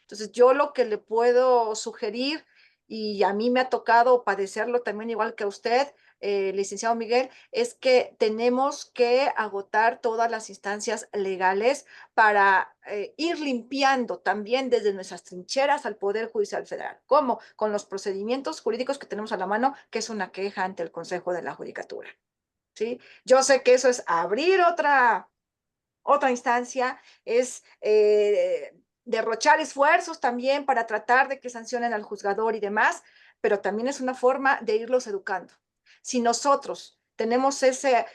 Entonces yo lo que le puedo sugerir, y a mí me ha tocado padecerlo también igual que a usted, licenciado Miguel, es que tenemos que agotar todas las instancias legales para ir limpiando también desde nuestras trincheras al Poder Judicial Federal. ¿Cómo? Con los procedimientos jurídicos que tenemos a la mano, que es una queja ante el Consejo de la Judicatura. ¿Sí? Yo sé que eso es abrir otra instancia, es derrochar esfuerzos también para tratar de que sancionen al juzgador y demás, pero también es una forma de irlos educando. Si nosotros tenemos ese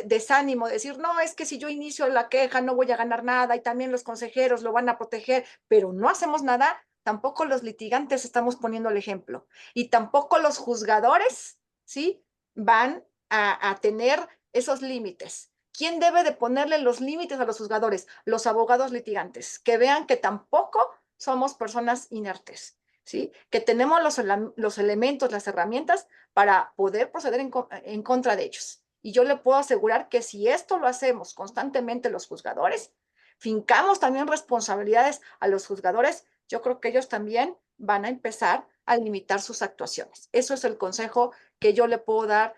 desánimo de decir, no, es que si yo inicio la queja no voy a ganar nada y también los consejeros lo van a proteger, pero no hacemos nada, tampoco los litigantes estamos poniendo el ejemplo y tampoco los juzgadores, ¿sí? van a tener esos límites. ¿Quién debe de ponerle los límites a los juzgadores? Los abogados litigantes, que vean que tampoco somos personas inertes, ¿sí? Que tenemos los elementos, las herramientas para poder proceder en contra de ellos. Y yo le puedo asegurar que si esto lo hacemos constantemente los juzgadores, fincamos también responsabilidades a los juzgadores, yo creo que ellos también van a empezar a limitar sus actuaciones. Eso es el consejo que yo le puedo dar,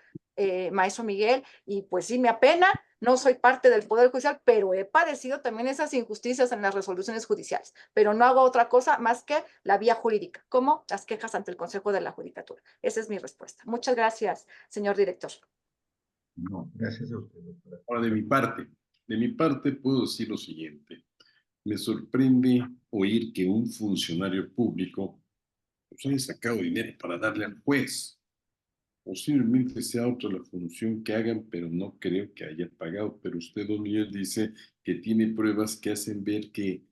maestro Miguel, y pues sí me apena, no soy parte del Poder Judicial, pero he padecido también esas injusticias en las resoluciones judiciales, pero no hago otra cosa más que la vía jurídica, como las quejas ante el Consejo de la Judicatura. Esa es mi respuesta. Muchas gracias, señor director. No, gracias a usted, doctora. Ahora, de mi parte puedo decir lo siguiente. Me sorprende oír que un funcionario público pues, haya sacado dinero para darle al juez. Posiblemente sea otra la función que hagan, pero no creo que haya pagado. Pero usted, don Miguel, dice que tiene pruebas que hacen ver que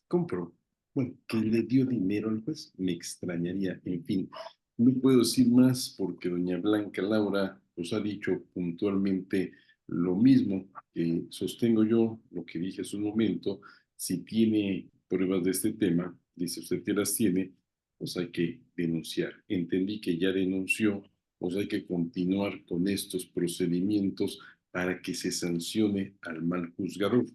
compró, bueno, que le dio dinero al juez. Me extrañaría. En fin, no puedo decir más porque doña Blanca Laura nos ha dicho puntualmente lo mismo que sostengo yo, lo que dije hace un momento. Si tiene pruebas de este tema, dice usted que las tiene, pues hay que denunciar. Entendí que ya denunció, pues hay que continuar con estos procedimientos para que se sancione al mal juzgador.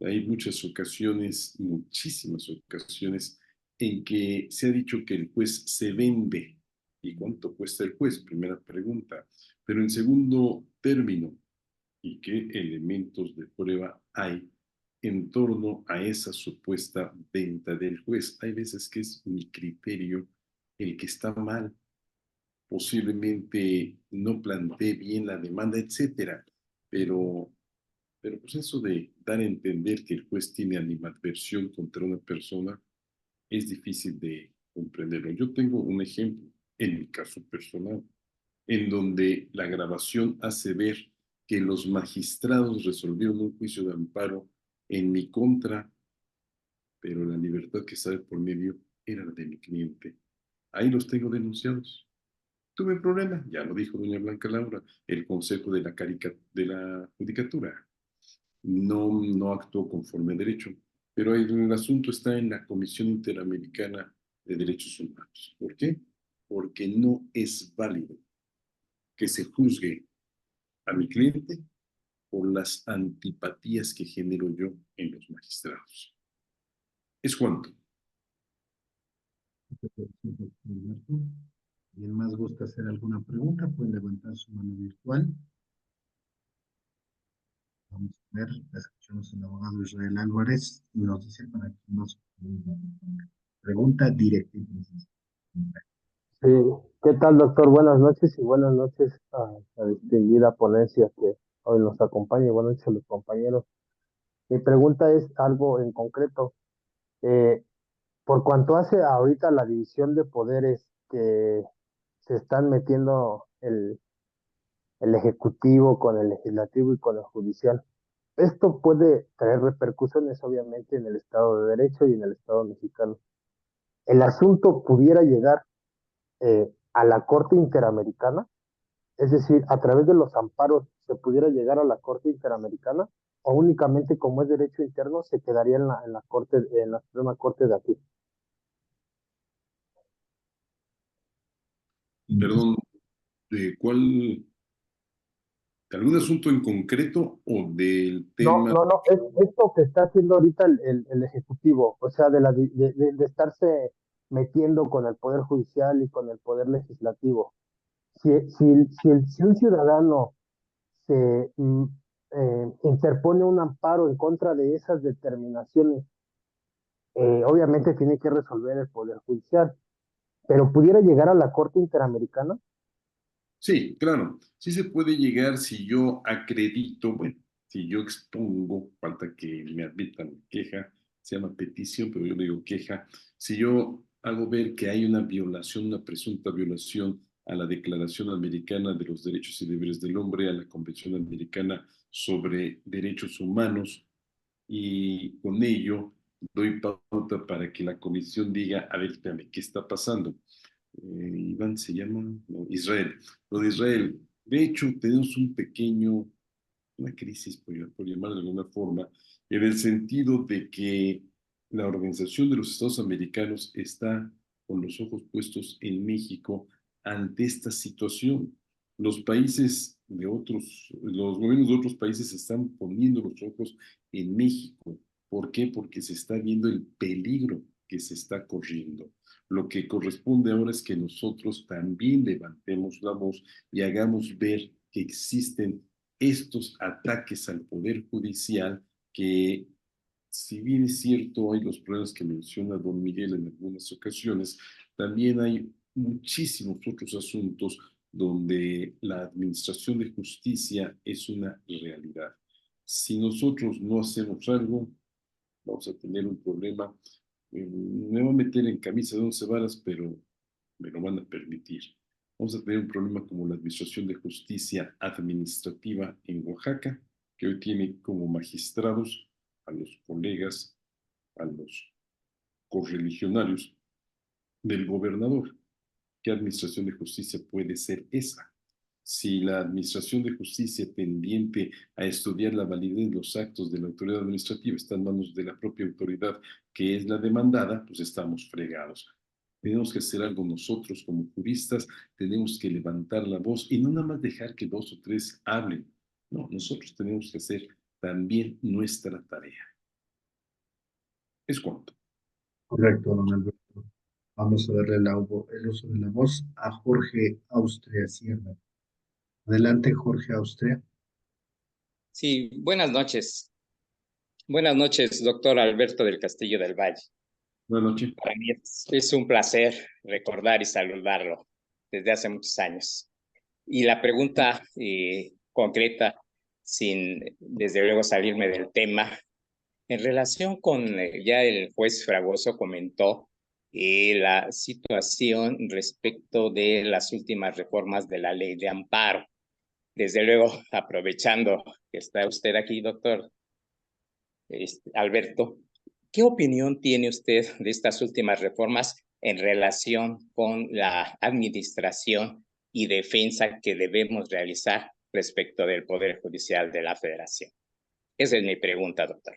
Hay muchas ocasiones, muchísimas ocasiones, en que se ha dicho que el juez se vende. ¿Y cuánto cuesta el juez? Primera pregunta. Pero en segundo término, ¿y qué elementos de prueba hay en torno a esa supuesta venta del juez? Hay veces que es mi criterio el que está mal, posiblemente no planteé bien la demanda, etcétera, pero pues eso de dar a entender que el juez tiene animadversión contra una persona es difícil de comprenderlo. Yo tengo un ejemplo en mi caso personal, en donde la grabación hace ver que los magistrados resolvieron un juicio de amparo en mi contra, pero la libertad que sale por medio era la de mi cliente. Ahí los tengo denunciados. Tuve problema, ya lo dijo doña Blanca Laura, el Consejo de la Judicatura no actuó conforme a derecho, pero el asunto está en la Comisión Interamericana de Derechos Humanos. ¿Por qué? Porque no es válido que se juzgue a mi cliente por las antipatías que genero yo en los magistrados. Es cuanto. ¿Alguien más gusta hacer alguna pregunta? Pueden levantar su mano virtual. Vamos a ver, escuchamos al abogado Israel Álvarez y nos dice para que nos pregunta directa y precisa. Sí, ¿qué tal, doctor? Buenas noches y buenas noches a la distinguida ponencia que hoy nos acompaña y buenas noches a los compañeros. Mi pregunta es algo en concreto. Eh, por cuanto hace ahorita la división de poderes que se están metiendo el ejecutivo con el legislativo y con el judicial, esto puede traer repercusiones obviamente en el Estado de Derecho y en el Estado mexicano. El asunto pudiera llegar a la Corte Interamericana, es decir, a través de los amparos se pudiera llegar a la Corte Interamericana, o únicamente como es derecho interno se quedaría en la Corte, en la Suprema Corte de aquí. Perdón, ¿de cuál? ¿De algún asunto en concreto o del No, tema? no, no, es esto que está haciendo ahorita el Ejecutivo, o sea, de estarse metiendo con el Poder Judicial y con el Poder Legislativo. Si un ciudadano se interpone un amparo en contra de esas determinaciones, obviamente tiene que resolver el Poder Judicial, pero pudiera llegar a la Corte Interamericana. Sí, claro, sí se puede llegar si yo acredito, bueno, si yo expongo, falta que me admitan queja, se llama petición, pero yo le digo queja, si yo hago ver que hay una violación, una presunta violación a la Declaración Americana de los Derechos y Deberes del Hombre, a la Convención Americana sobre Derechos Humanos, y con ello doy pauta para que la comisión diga, a ver, espérame, ¿qué está pasando? Iván se llama, no, Israel. Lo de Israel. De hecho, tenemos una crisis, por llamar de alguna forma, en el sentido de que la Organización de los Estados Americanos está con los ojos puestos en México ante esta situación. Los gobiernos de otros países están poniendo los ojos en México. ¿Por qué? Porque se está viendo el peligro que se está corriendo. Lo que corresponde ahora es que nosotros también levantemos la voz y hagamos ver que existen estos ataques al Poder Judicial que, si bien es cierto, hay los problemas que menciona don Miguel en algunas ocasiones, también hay muchísimos otros asuntos donde la administración de justicia es una realidad. Si nosotros no hacemos algo, vamos a tener un problema. Me voy a meter en camisa de 11 varas, pero me lo van a permitir. Vamos a tener un problema como la Administración de Justicia Administrativa en Oaxaca, que hoy tiene como magistrados a los colegas, a los correligionarios del gobernador. ¿Qué administración de justicia puede ser esa? Si la administración de justicia tendiente a estudiar la validez de los actos de la autoridad administrativa está en manos de la propia autoridad que es la demandada, pues estamos fregados. Tenemos que hacer algo nosotros como juristas, tenemos que levantar la voz y no nada más dejar que 2 o 3 hablen. No, nosotros tenemos que hacer también nuestra tarea. Es cuanto. Correcto, don Alberto. Vamos a darle el uso de la voz a Jorge Austria Sierra. Adelante, Jorge Austria. Sí, buenas noches. Buenas noches, doctor Alberto del Castillo del Valle. Buenas noches. Para mí es un placer recordar y saludarlo desde hace muchos años. Y la pregunta concreta, sin desde luego salirme del tema, en relación con ya el juez Fragoso comentó la situación respecto de las últimas reformas de la ley de amparo. Desde luego, aprovechando que está usted aquí, doctor Alberto, ¿qué opinión tiene usted de estas últimas reformas en relación con la administración y defensa que debemos realizar respecto del Poder Judicial de la Federación? Esa es mi pregunta, doctor.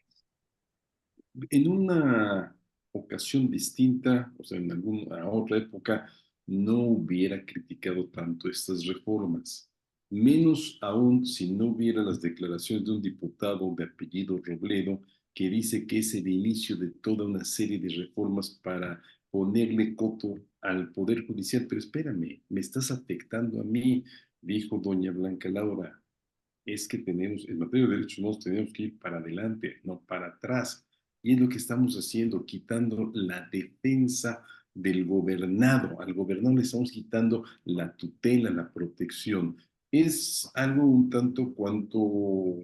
En una ocasión distinta, o sea, en alguna otra época, no hubiera criticado tanto estas reformas. Menos aún si no hubiera las declaraciones de un diputado de apellido Robledo que dice que es el inicio de toda una serie de reformas para ponerle coto al Poder Judicial. Pero espérame, me estás afectando a mí, dijo doña Blanca Laura. Es que tenemos, en materia de derechos humanos, tenemos que ir para adelante, no para atrás. Y es lo que estamos haciendo, quitando la defensa del gobernado. Al gobernado le estamos quitando la tutela, la protección. Es algo un tanto cuanto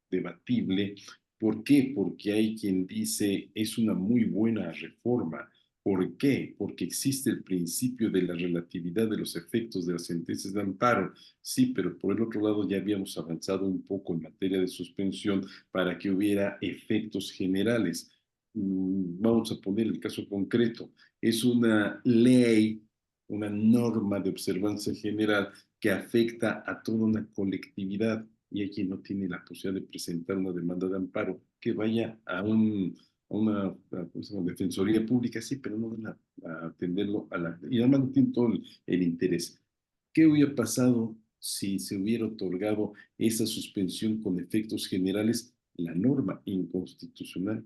debatible. ¿Por qué? Porque hay quien dice es una muy buena reforma. ¿Por qué? Porque existe el principio de la relatividad de los efectos de las sentencias de amparo. Sí, pero por el otro lado ya habíamos avanzado un poco en materia de suspensión para que hubiera efectos generales. Vamos a poner el caso concreto. Es una ley, una norma de observancia general que afecta a toda una colectividad y hay quien no tiene la posibilidad de presentar una demanda de amparo, que vaya a una defensoría pública, sí, pero no van a atenderlo y además no tienen todo el interés. ¿Qué hubiera pasado si se hubiera otorgado esa suspensión con efectos generales? La norma inconstitucional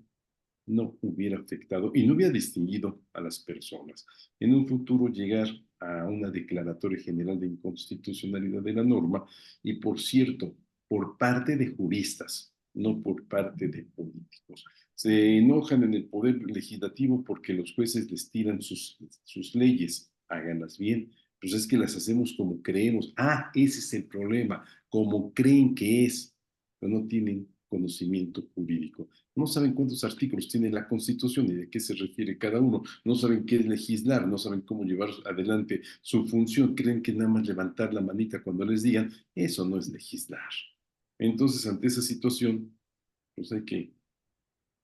no hubiera afectado y no hubiera distinguido a las personas. En un futuro llegar a una declaratoria general de inconstitucionalidad de la norma y, por cierto, por parte de juristas, no por parte de políticos. Se enojan en el poder legislativo porque los jueces les tiran sus leyes, háganlas bien. Pues es que las hacemos como creemos. Ah, ese es el problema, como creen que es, pero no tienen conocimiento jurídico. No saben cuántos artículos tiene la Constitución y de qué se refiere cada uno. No saben qué es legislar, no saben cómo llevar adelante su función. Creen que nada más levantar la manita cuando les digan, eso no es legislar. Entonces, ante esa situación, pues hay que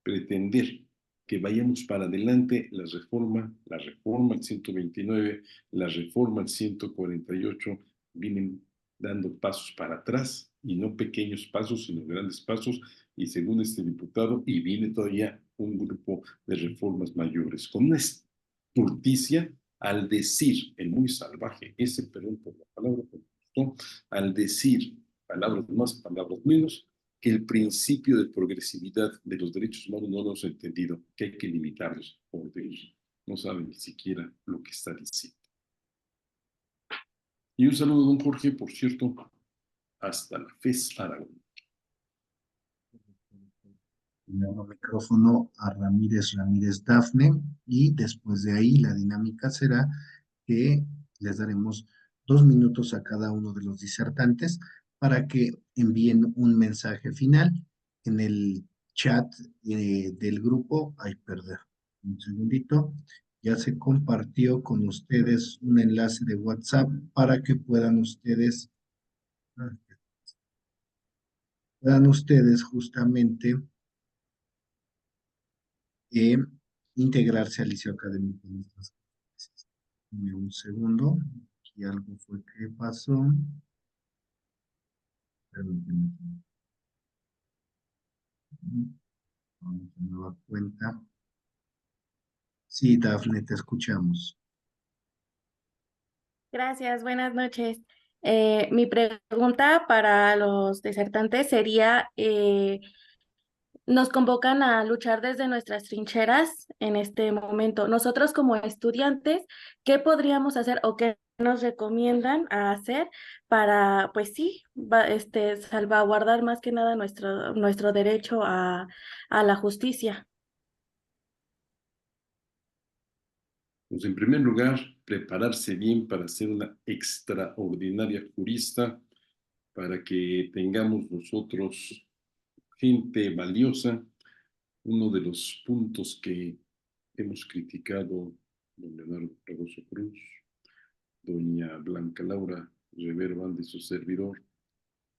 pretender que vayamos para adelante. La reforma al 129, la reforma al 148 vienen dando pasos para atrás, y no pequeños pasos, sino grandes pasos, y según este diputado, y viene todavía un grupo de reformas mayores, con una estulticia al decir, el muy salvaje, ese perdón por la palabra, pero me gustó, al decir, palabras más, palabras menos, que el principio de progresividad de los derechos humanos no lo hemos entendido, que hay que limitarlos, por Dios, no saben ni siquiera lo que está diciendo. Y un saludo, don Jorge, por cierto, hasta la FES Aragón. Nuevo micrófono a Ramírez Dafne, y después de ahí la dinámica será que les daremos 2 minutos a cada uno de los disertantes para que envíen un mensaje final en el chat del grupo. Ay, perdón, un segundito. Ya se compartió con ustedes un enlace de WhatsApp para que puedan ustedes justamente integrarse al liceo académico de nuestras clases. Dame un segundo, aquí algo fue que pasó. Permíteme. Vamos a nueva cuenta. Sí, Dafne, te escuchamos. Gracias, buenas noches. Mi pregunta para los disertantes sería, nos convocan a luchar desde nuestras trincheras en este momento. Nosotros como estudiantes, ¿qué podríamos hacer o qué nos recomiendan a hacer para, pues sí, salvaguardar más que nada nuestro derecho a la justicia? Pues en primer lugar, prepararse bien para ser una extraordinaria jurista, para que tengamos nosotros gente valiosa. Uno de los puntos que hemos criticado, don Leonardo Ragoso Cruz, doña Blanca Laura Rivero Banda y su servidor,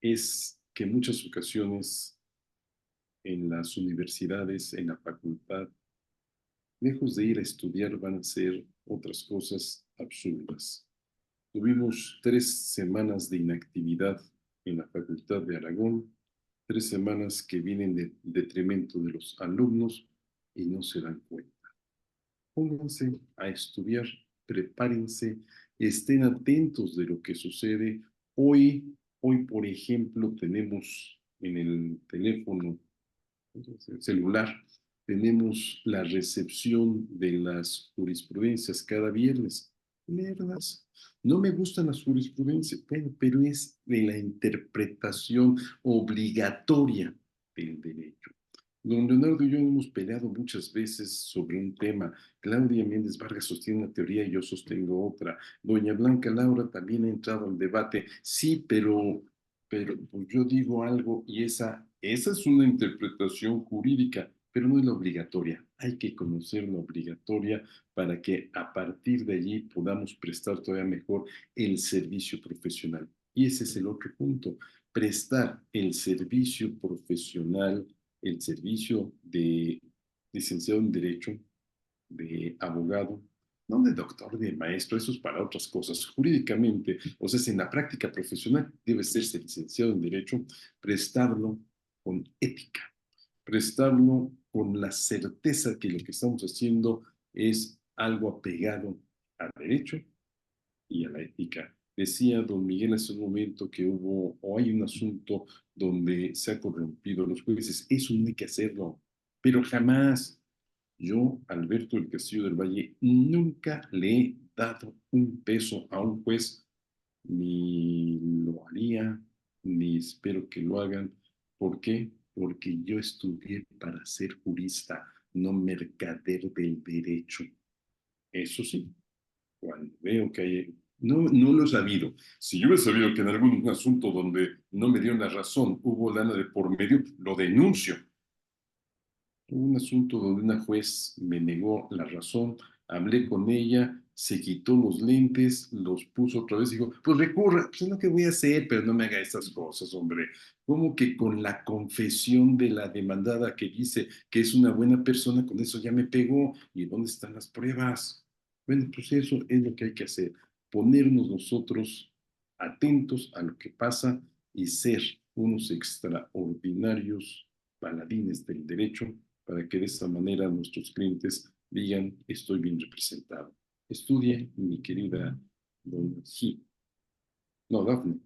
es que en muchas ocasiones en las universidades, en la facultad, lejos de ir a estudiar, van a hacer otras cosas absurdas. Tuvimos 3 semanas de inactividad en la Facultad de Aragón, 3 semanas que vienen de detrimento de los alumnos y no se dan cuenta. Pónganse a estudiar, prepárense, estén atentos de lo que sucede. Hoy, por ejemplo, tenemos en el teléfono celular, tenemos la recepción de las jurisprudencias cada viernes. Mierdas. No me gustan las jurisprudencias, pero es de la interpretación obligatoria del derecho. Don Leonardo y yo hemos peleado muchas veces sobre un tema. Claudia Méndez Vargas sostiene una teoría y yo sostengo otra. Doña Blanca Laura también ha entrado al debate. Sí, pero pues yo digo algo y esa es una interpretación jurídica, pero no es la obligatoria. Hay que conocer la obligatoria para que a partir de allí podamos prestar todavía mejor el servicio profesional. Y ese es el otro punto, prestar el servicio profesional, el servicio de licenciado en Derecho, de abogado, no de doctor, de maestro, eso es para otras cosas. Jurídicamente, o sea, en la práctica profesional debe serse licenciado en Derecho, prestarlo con ética, prestarlo con la certeza que lo que estamos haciendo es algo apegado al derecho y a la ética. Decía don Miguel hace un momento que hubo o hay un asunto donde se ha corrompido los jueces. Eso no hay que hacerlo, pero jamás. Yo, Alberto del Castillo del Valle, nunca le he dado un peso a un juez, ni lo haría, ni espero que lo hagan. ¿Por qué? Porque yo estudié para ser jurista, no mercader del derecho. Eso sí, cuando veo que hay... No lo he sabido. Si yo hubiera sabido que en algún asunto donde no me dieron la razón hubo lana de por medio, lo denuncio. Hubo un asunto donde una juez me negó la razón, hablé con ella, se quitó los lentes, los puso otra vez y dijo, pues recurra, pues es lo que voy a hacer, pero no me haga estas cosas, hombre. Como que con la confesión de la demandada que dice que es una buena persona, con eso ya me pegó. ¿Y dónde están las pruebas? Bueno, pues eso es lo que hay que hacer, ponernos nosotros atentos a lo que pasa y ser unos extraordinarios paladines del derecho para que de esta manera nuestros clientes digan, estoy bien representado. Estudie, mi querida Dona G. No, Dafne.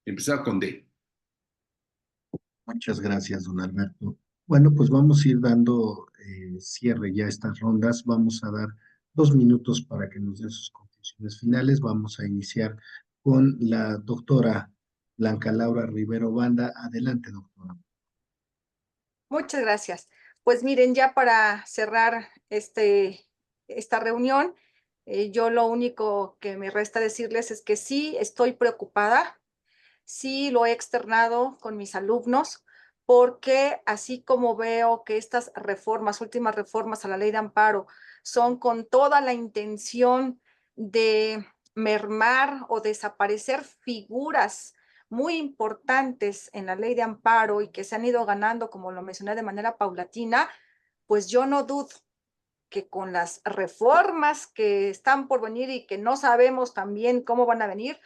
Empezaba con D. Muchas gracias, don Alberto. Bueno, pues vamos a ir dando cierre ya a estas rondas. Vamos a dar 2 minutos para que nos den sus conclusiones finales. Vamos a iniciar con la doctora Blanca Laura Rivero Banda. Adelante, doctora. Muchas gracias. Pues miren, ya para cerrar esta reunión, yo lo único que me resta decirles es que sí estoy preocupada, sí lo he externado con mis alumnos, porque así como veo que estas reformas, últimas reformas a la ley de amparo, son con toda la intención de mermar o desaparecer figuras muy importantes en la ley de amparo y que se han ido ganando, como lo mencioné, de manera paulatina, pues yo no dudo que con las reformas que están por venir y que no sabemos también cómo van a venir,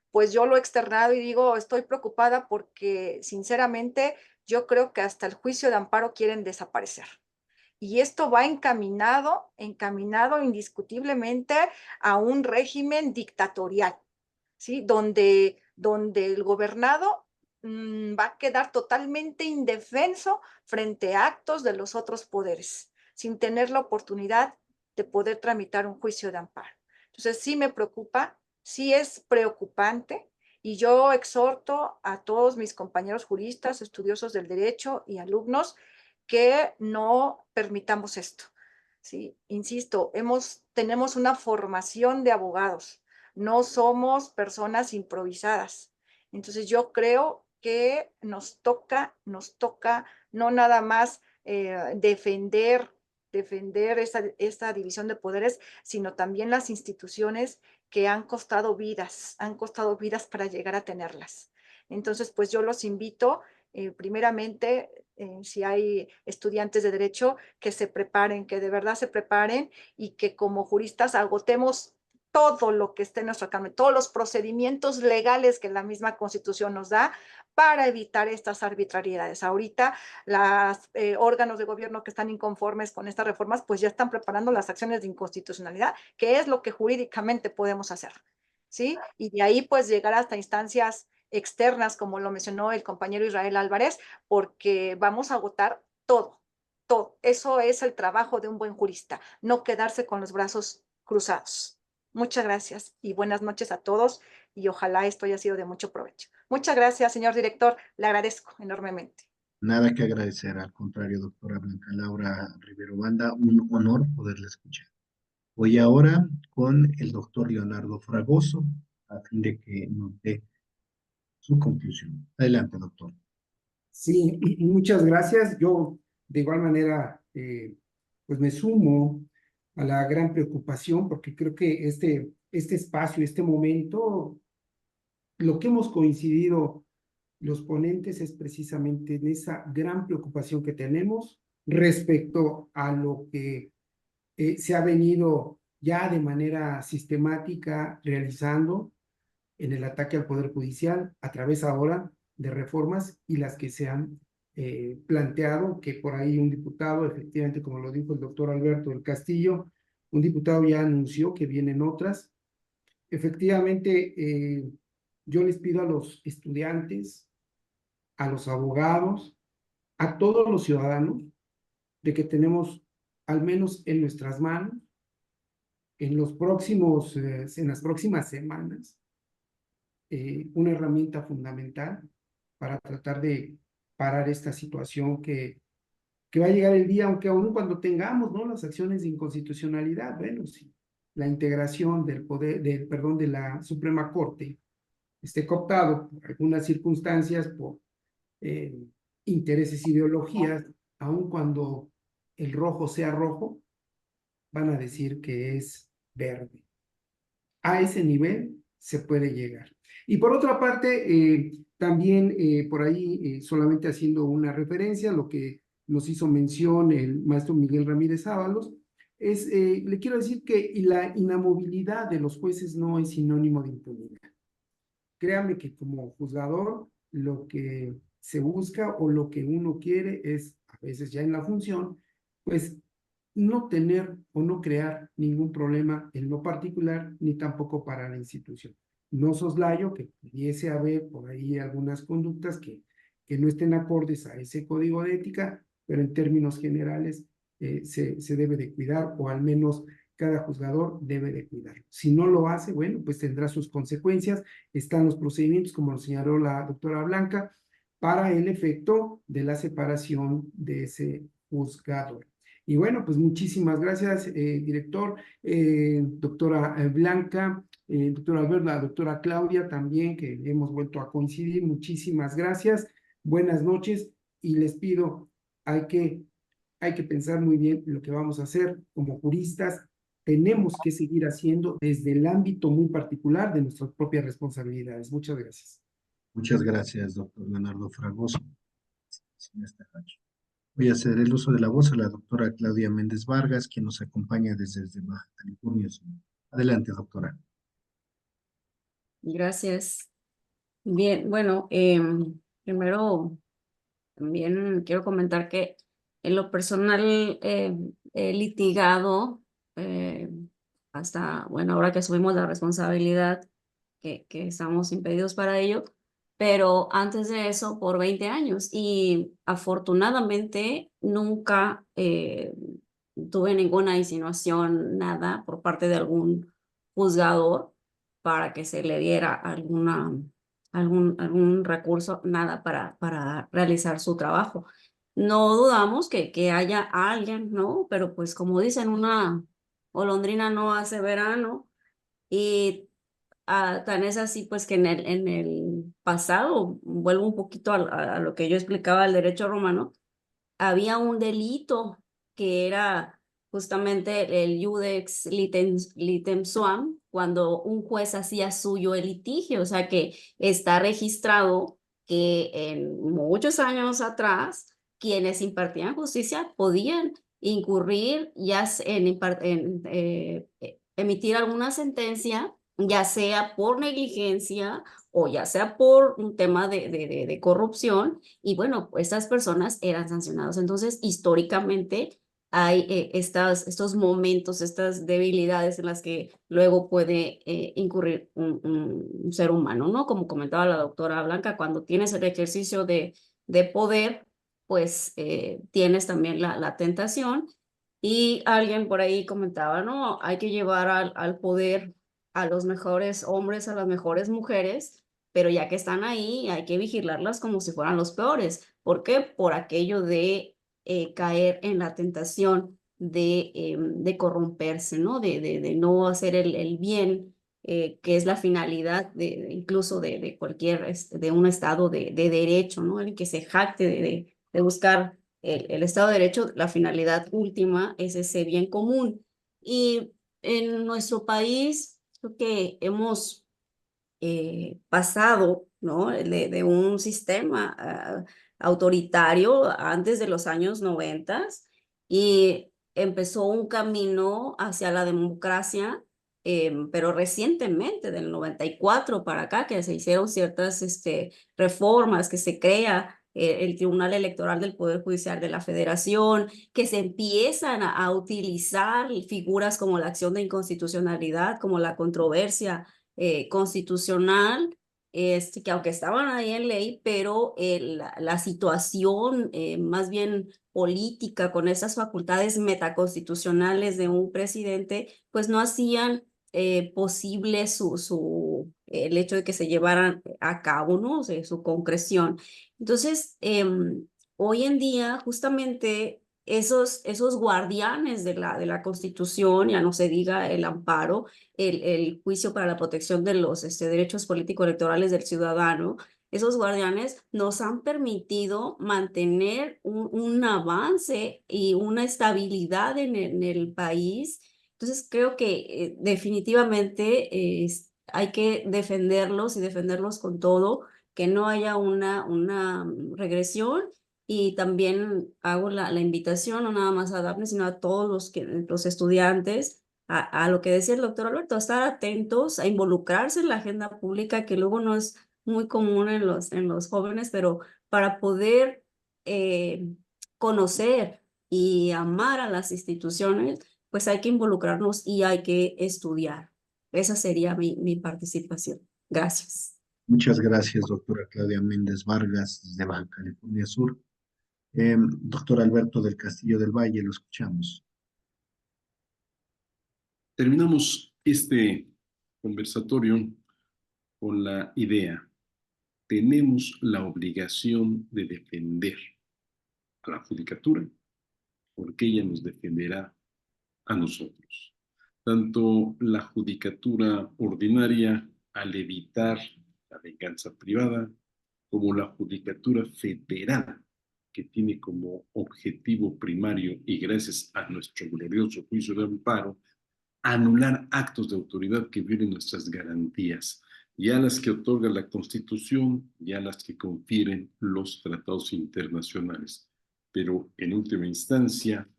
pues yo lo he externado y digo, estoy preocupada porque sinceramente yo creo que hasta el juicio de amparo quieren desaparecer. Y esto va encaminado indiscutiblemente a un régimen dictatorial, ¿sí? Donde el gobernado va a quedar totalmente indefenso frente a actos de los otros poderes, sin tener la oportunidad de poder tramitar un juicio de amparo. Entonces, sí me preocupa, sí es preocupante, y yo exhorto a todos mis compañeros juristas, estudiosos del derecho y alumnos que no permitamos esto. ¿Sí? Insisto, tenemos una formación de abogados, no somos personas improvisadas. Entonces yo creo que nos toca no nada más defender esta división de poderes, sino también las instituciones que han costado vidas para llegar a tenerlas. Entonces, pues yo los invito, primeramente, si hay estudiantes de derecho, que se preparen, que de verdad se preparen y que como juristas agotemos todo lo que esté en nuestro alcance, todos los procedimientos legales que la misma Constitución nos da para evitar estas arbitrariedades. Ahorita los órganos de gobierno que están inconformes con estas reformas, pues ya están preparando las acciones de inconstitucionalidad, que es lo que jurídicamente podemos hacer, ¿sí? Y de ahí pues llegar hasta instancias externas, como lo mencionó el compañero Israel Álvarez, porque vamos a agotar todo. Eso es el trabajo de un buen jurista, no quedarse con los brazos cruzados. Muchas gracias y buenas noches a todos y ojalá esto haya sido de mucho provecho. Muchas gracias, señor director, le agradezco enormemente. Nada que agradecer, al contrario, doctora Blanca Laura Rivero Banda, un honor poderla escuchar. Voy ahora con el doctor Leonardo Fragoso, a fin de que nos dé su conclusión. Adelante, doctor. Sí, muchas gracias. Yo, de igual manera, pues me sumo a la gran preocupación porque creo que este espacio, este momento, lo que hemos coincidido los ponentes es precisamente en esa gran preocupación que tenemos respecto a lo que se ha venido ya de manera sistemática realizando en el ataque al Poder Judicial a través ahora de reformas y las que se han planteado, que por ahí un diputado, efectivamente, como lo dijo el doctor Alberto del Castillo, un diputado ya anunció que vienen otras. Efectivamente, yo les pido a los estudiantes, a los abogados, a todos los ciudadanos, de que tenemos al menos en nuestras manos, en las próximas semanas, una herramienta fundamental para tratar de parar esta situación que va a llegar el día, aunque aún cuando tengamos, ¿no?, las acciones de inconstitucionalidad, bueno, sí, la integración de la Suprema Corte esté cooptado por algunas circunstancias, por intereses, ideologías, aun cuando el rojo sea rojo, van a decir que es verde. A ese nivel se puede llegar. Y por otra parte, también por ahí, solamente haciendo una referencia a lo que nos hizo mención el maestro Miguel Ramírez Ábalos, le quiero decir que la inamovilidad de los jueces no es sinónimo de impunidad. Créame que como juzgador, lo que se busca o lo que uno quiere es, a veces ya en la función, pues no tener o no crear ningún problema en lo particular, ni tampoco para la institución. No soslayo que pudiese haber por ahí algunas conductas que no estén acordes a ese código de ética, pero en términos generales se debe de cuidar, o al menos cada juzgador debe de cuidarlo. Si no lo hace, bueno, pues tendrá sus consecuencias. Están los procedimientos, como lo señaló la doctora Blanca, para el efecto de la separación de ese juzgador. Y bueno, pues muchísimas gracias, director, doctora Blanca, doctora Albert, la doctora Claudia también, que hemos vuelto a coincidir. Muchísimas gracias, buenas noches, y les pido, hay que pensar muy bien lo que vamos a hacer como juristas. Tenemos que seguir haciendo desde el ámbito muy particular de nuestras propias responsabilidades. Muchas gracias. Muchas gracias, doctor Leonardo Fragoso. Voy a ceder el uso de la voz a la doctora Claudia Méndez Vargas, quien nos acompaña desde Baja California Sur. Adelante, doctora. Gracias. Bien, bueno, primero también quiero comentar que en lo personal he litigado hasta, bueno, ahora que asumimos la responsabilidad, que estamos impedidos para ello, pero antes de eso por 20 años, y afortunadamente nunca tuve ninguna insinuación, nada por parte de algún juzgador para que se le diera algún recurso, nada para realizar su trabajo. No dudamos que haya alguien, ¿no? Pero pues como dicen, una golondrina no hace verano, y tan es así pues que en el pasado, vuelvo un poquito a lo que yo explicaba del derecho romano, había un delito que era justamente el iudex litem suam, cuando un juez hacía suyo el litigio, o sea que está registrado que en muchos años atrás quienes impartían justicia podían incurrir ya en emitir alguna sentencia, ya sea por negligencia o ya sea por un tema de corrupción, y bueno, estas personas eran sancionadas. Entonces, históricamente hay estos momentos, estas debilidades en las que luego puede incurrir un ser humano, ¿no? Como comentaba la doctora Blanca, cuando tienes el ejercicio de poder, pues tienes también la tentación. Y alguien por ahí comentaba, no, hay que llevar al poder a los mejores hombres, a las mejores mujeres, pero ya que están ahí, hay que vigilarlas como si fueran los peores. ¿Por qué? Por aquello de caer en la tentación de corromperse, ¿no? De no hacer el bien, que es la finalidad incluso de cualquier, de un estado de derecho, ¿no? El que se jacte de buscar el estado de derecho, la finalidad última es ese bien común. Y en nuestro país, creo que hemos pasado, ¿no? De un sistema autoritario antes de los años 90, y empezó un camino hacia la democracia, pero recientemente, del 94 para acá, que se hicieron ciertas reformas, que se crea el Tribunal Electoral del Poder Judicial de la Federación, que se empiezan a utilizar figuras como la acción de inconstitucionalidad, como la controversia constitucional, que aunque estaban ahí en ley, pero la situación más bien política con esas facultades metaconstitucionales de un presidente, pues no hacían posible el hecho de que se llevaran a cabo, ¿no? O sea, su concreción. Entonces, hoy en día, justamente esos guardianes de la Constitución, ya no se diga el amparo, el juicio para la protección de los derechos político-electorales del ciudadano, esos guardianes nos han permitido mantener un avance y una estabilidad en el país. Entonces creo que definitivamente hay que defenderlos y defenderlos con todo, que no haya una regresión. Y también hago la invitación, no nada más a Dafne, sino a todos los estudiantes, a lo que decía el doctor Alberto, a estar atentos, a involucrarse en la agenda pública, que luego no es muy común en los jóvenes, pero para poder conocer y amar a las instituciones, pues hay que involucrarnos y hay que estudiar. Esa sería mi participación. Gracias. Muchas gracias, doctora Claudia Méndez Vargas, desde Baja California Sur. Doctor Alberto del Castillo del Valle, lo escuchamos. Terminamos este conversatorio con la idea: tenemos la obligación de defender a la judicatura porque ella nos defenderá a nosotros. Tanto la judicatura ordinaria, al evitar la venganza privada, como la judicatura federal, que tiene como objetivo primario, y gracias a nuestro glorioso juicio de amparo, anular actos de autoridad que violen nuestras garantías, ya las que otorga la Constitución, ya las que confieren los tratados internacionales, pero en última instancia,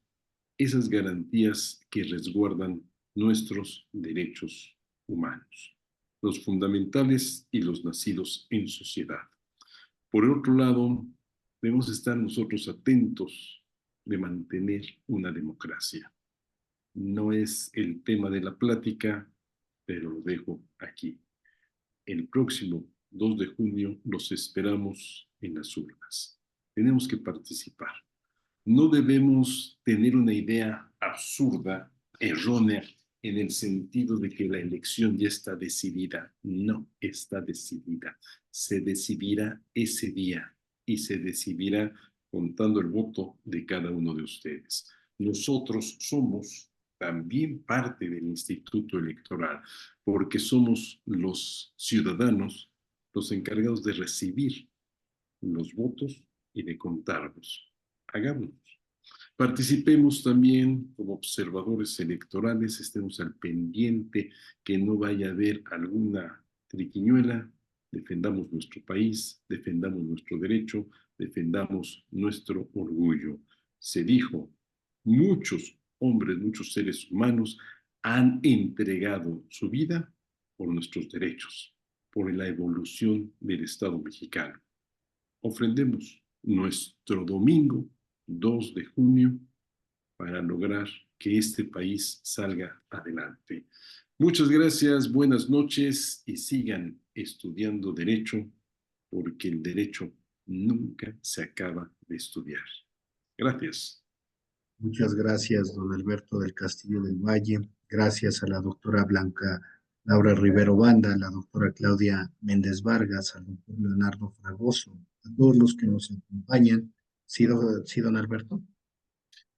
esas garantías que resguardan nuestros derechos humanos, los fundamentales y los nacidos en sociedad. Por otro lado, debemos estar nosotros atentos de mantener una democracia. No es el tema de la plática, pero lo dejo aquí. El próximo 2 de junio los esperamos en las urnas. Tenemos que participar. No debemos tener una idea absurda, errónea, en el sentido de que la elección ya está decidida. No está decidida. Se decidirá ese día y se decidirá contando el voto de cada uno de ustedes. Nosotros somos también parte del Instituto Electoral, porque somos los ciudadanos los encargados de recibir los votos y de contarlos. Hagámoslo. Participemos también como observadores electorales, estemos al pendiente que no vaya a haber alguna triquiñuela, defendamos nuestro país, defendamos nuestro derecho, defendamos nuestro orgullo. Se dijo, muchos hombres, muchos seres humanos han entregado su vida por nuestros derechos, por la evolución del Estado mexicano. Ofrendemos nuestro domingo 2 de junio para lograr que este país salga adelante. Muchas gracias, buenas noches y sigan estudiando derecho, porque el derecho nunca se acaba de estudiar. Gracias. Muchas gracias, don Alberto del Castillo del Valle. Gracias a la doctora Blanca Laura Rivero Banda, a la doctora Claudia Méndez Vargas, al doctor Leonardo Fragoso, a todos los que nos acompañan. Sí, don Alberto.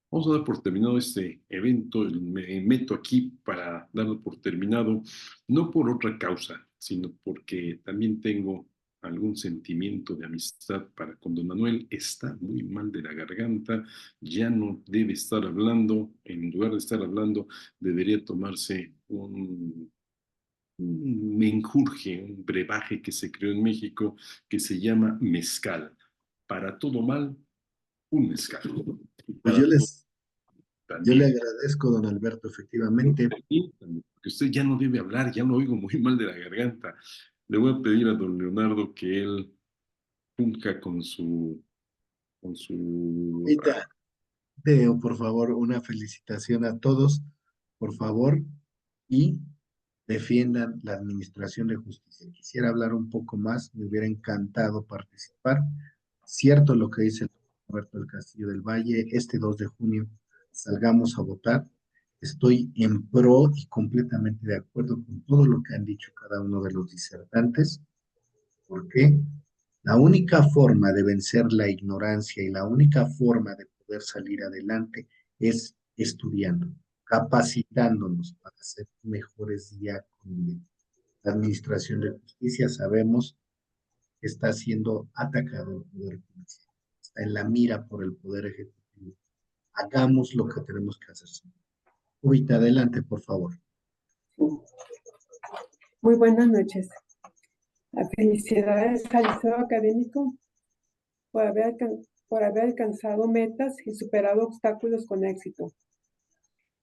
Vamos a dar por terminado este evento. Me meto aquí para darlo por terminado, no por otra causa, sino porque también tengo algún sentimiento de amistad para con don Manuel. Está muy mal de la garganta, ya no debe estar hablando. En lugar de estar hablando, debería tomarse un menjurje, un brebaje que se creó en México que se llama mezcal. Para todo mal, un mezcal. Pues yo le agradezco, don Alberto, efectivamente. Porque usted ya no debe hablar, ya lo oigo muy mal de la garganta. Le voy a pedir a don Leonardo que él funja con su... Por favor, una felicitación a todos, por favor, y defiendan la administración de justicia. Quisiera hablar un poco más, me hubiera encantado participar. Cierto lo que dice el doctor Roberto del Castillo del Valle, este 2 de junio salgamos a votar. Estoy en pro y completamente de acuerdo con todo lo que han dicho cada uno de los disertantes, porque la única forma de vencer la ignorancia y la única forma de poder salir adelante es estudiando, capacitándonos para ser mejores día con día. La administración de justicia sabemos que está siendo atacado el poder judicial, está en la mira por el poder ejecutivo. Hagamos lo que tenemos que hacer. Jovita, adelante, por favor. Muy buenas noches. Felicidades al Liceo Académico por haber alcanzado metas y superado obstáculos con éxito.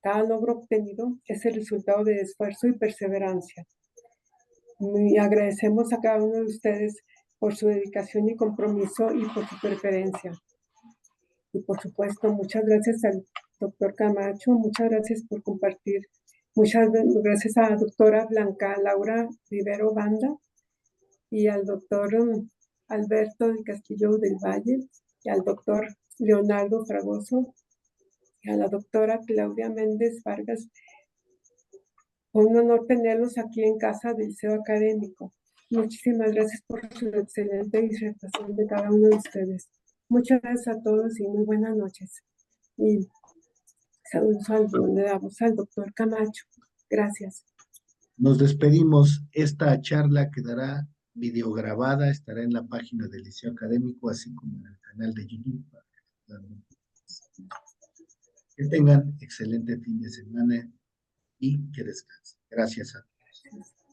Cada logro obtenido es el resultado de esfuerzo y perseverancia. Y agradecemos a cada uno de ustedes por su dedicación y compromiso y por su preferencia. Y por supuesto, muchas gracias al doctor Camacho, muchas gracias por compartir. Muchas gracias a la doctora Blanca Laura Rivero Banda y al doctor Alberto del Castillo del Valle y al doctor Leonardo Fragoso y a la doctora Claudia Méndez Vargas. Fue un honor tenerlos aquí en casa del Liceo Académico. Muchísimas gracias por su excelente disertación de cada uno de ustedes. Muchas gracias a todos y muy buenas noches. Y saludos al doctor Camacho. Gracias. Nos despedimos. Esta charla quedará videograbada, estará en la página del Liceo Académico, así como en el canal de YouTube. Que tengan excelente fin de semana y que descansen. Gracias a todos.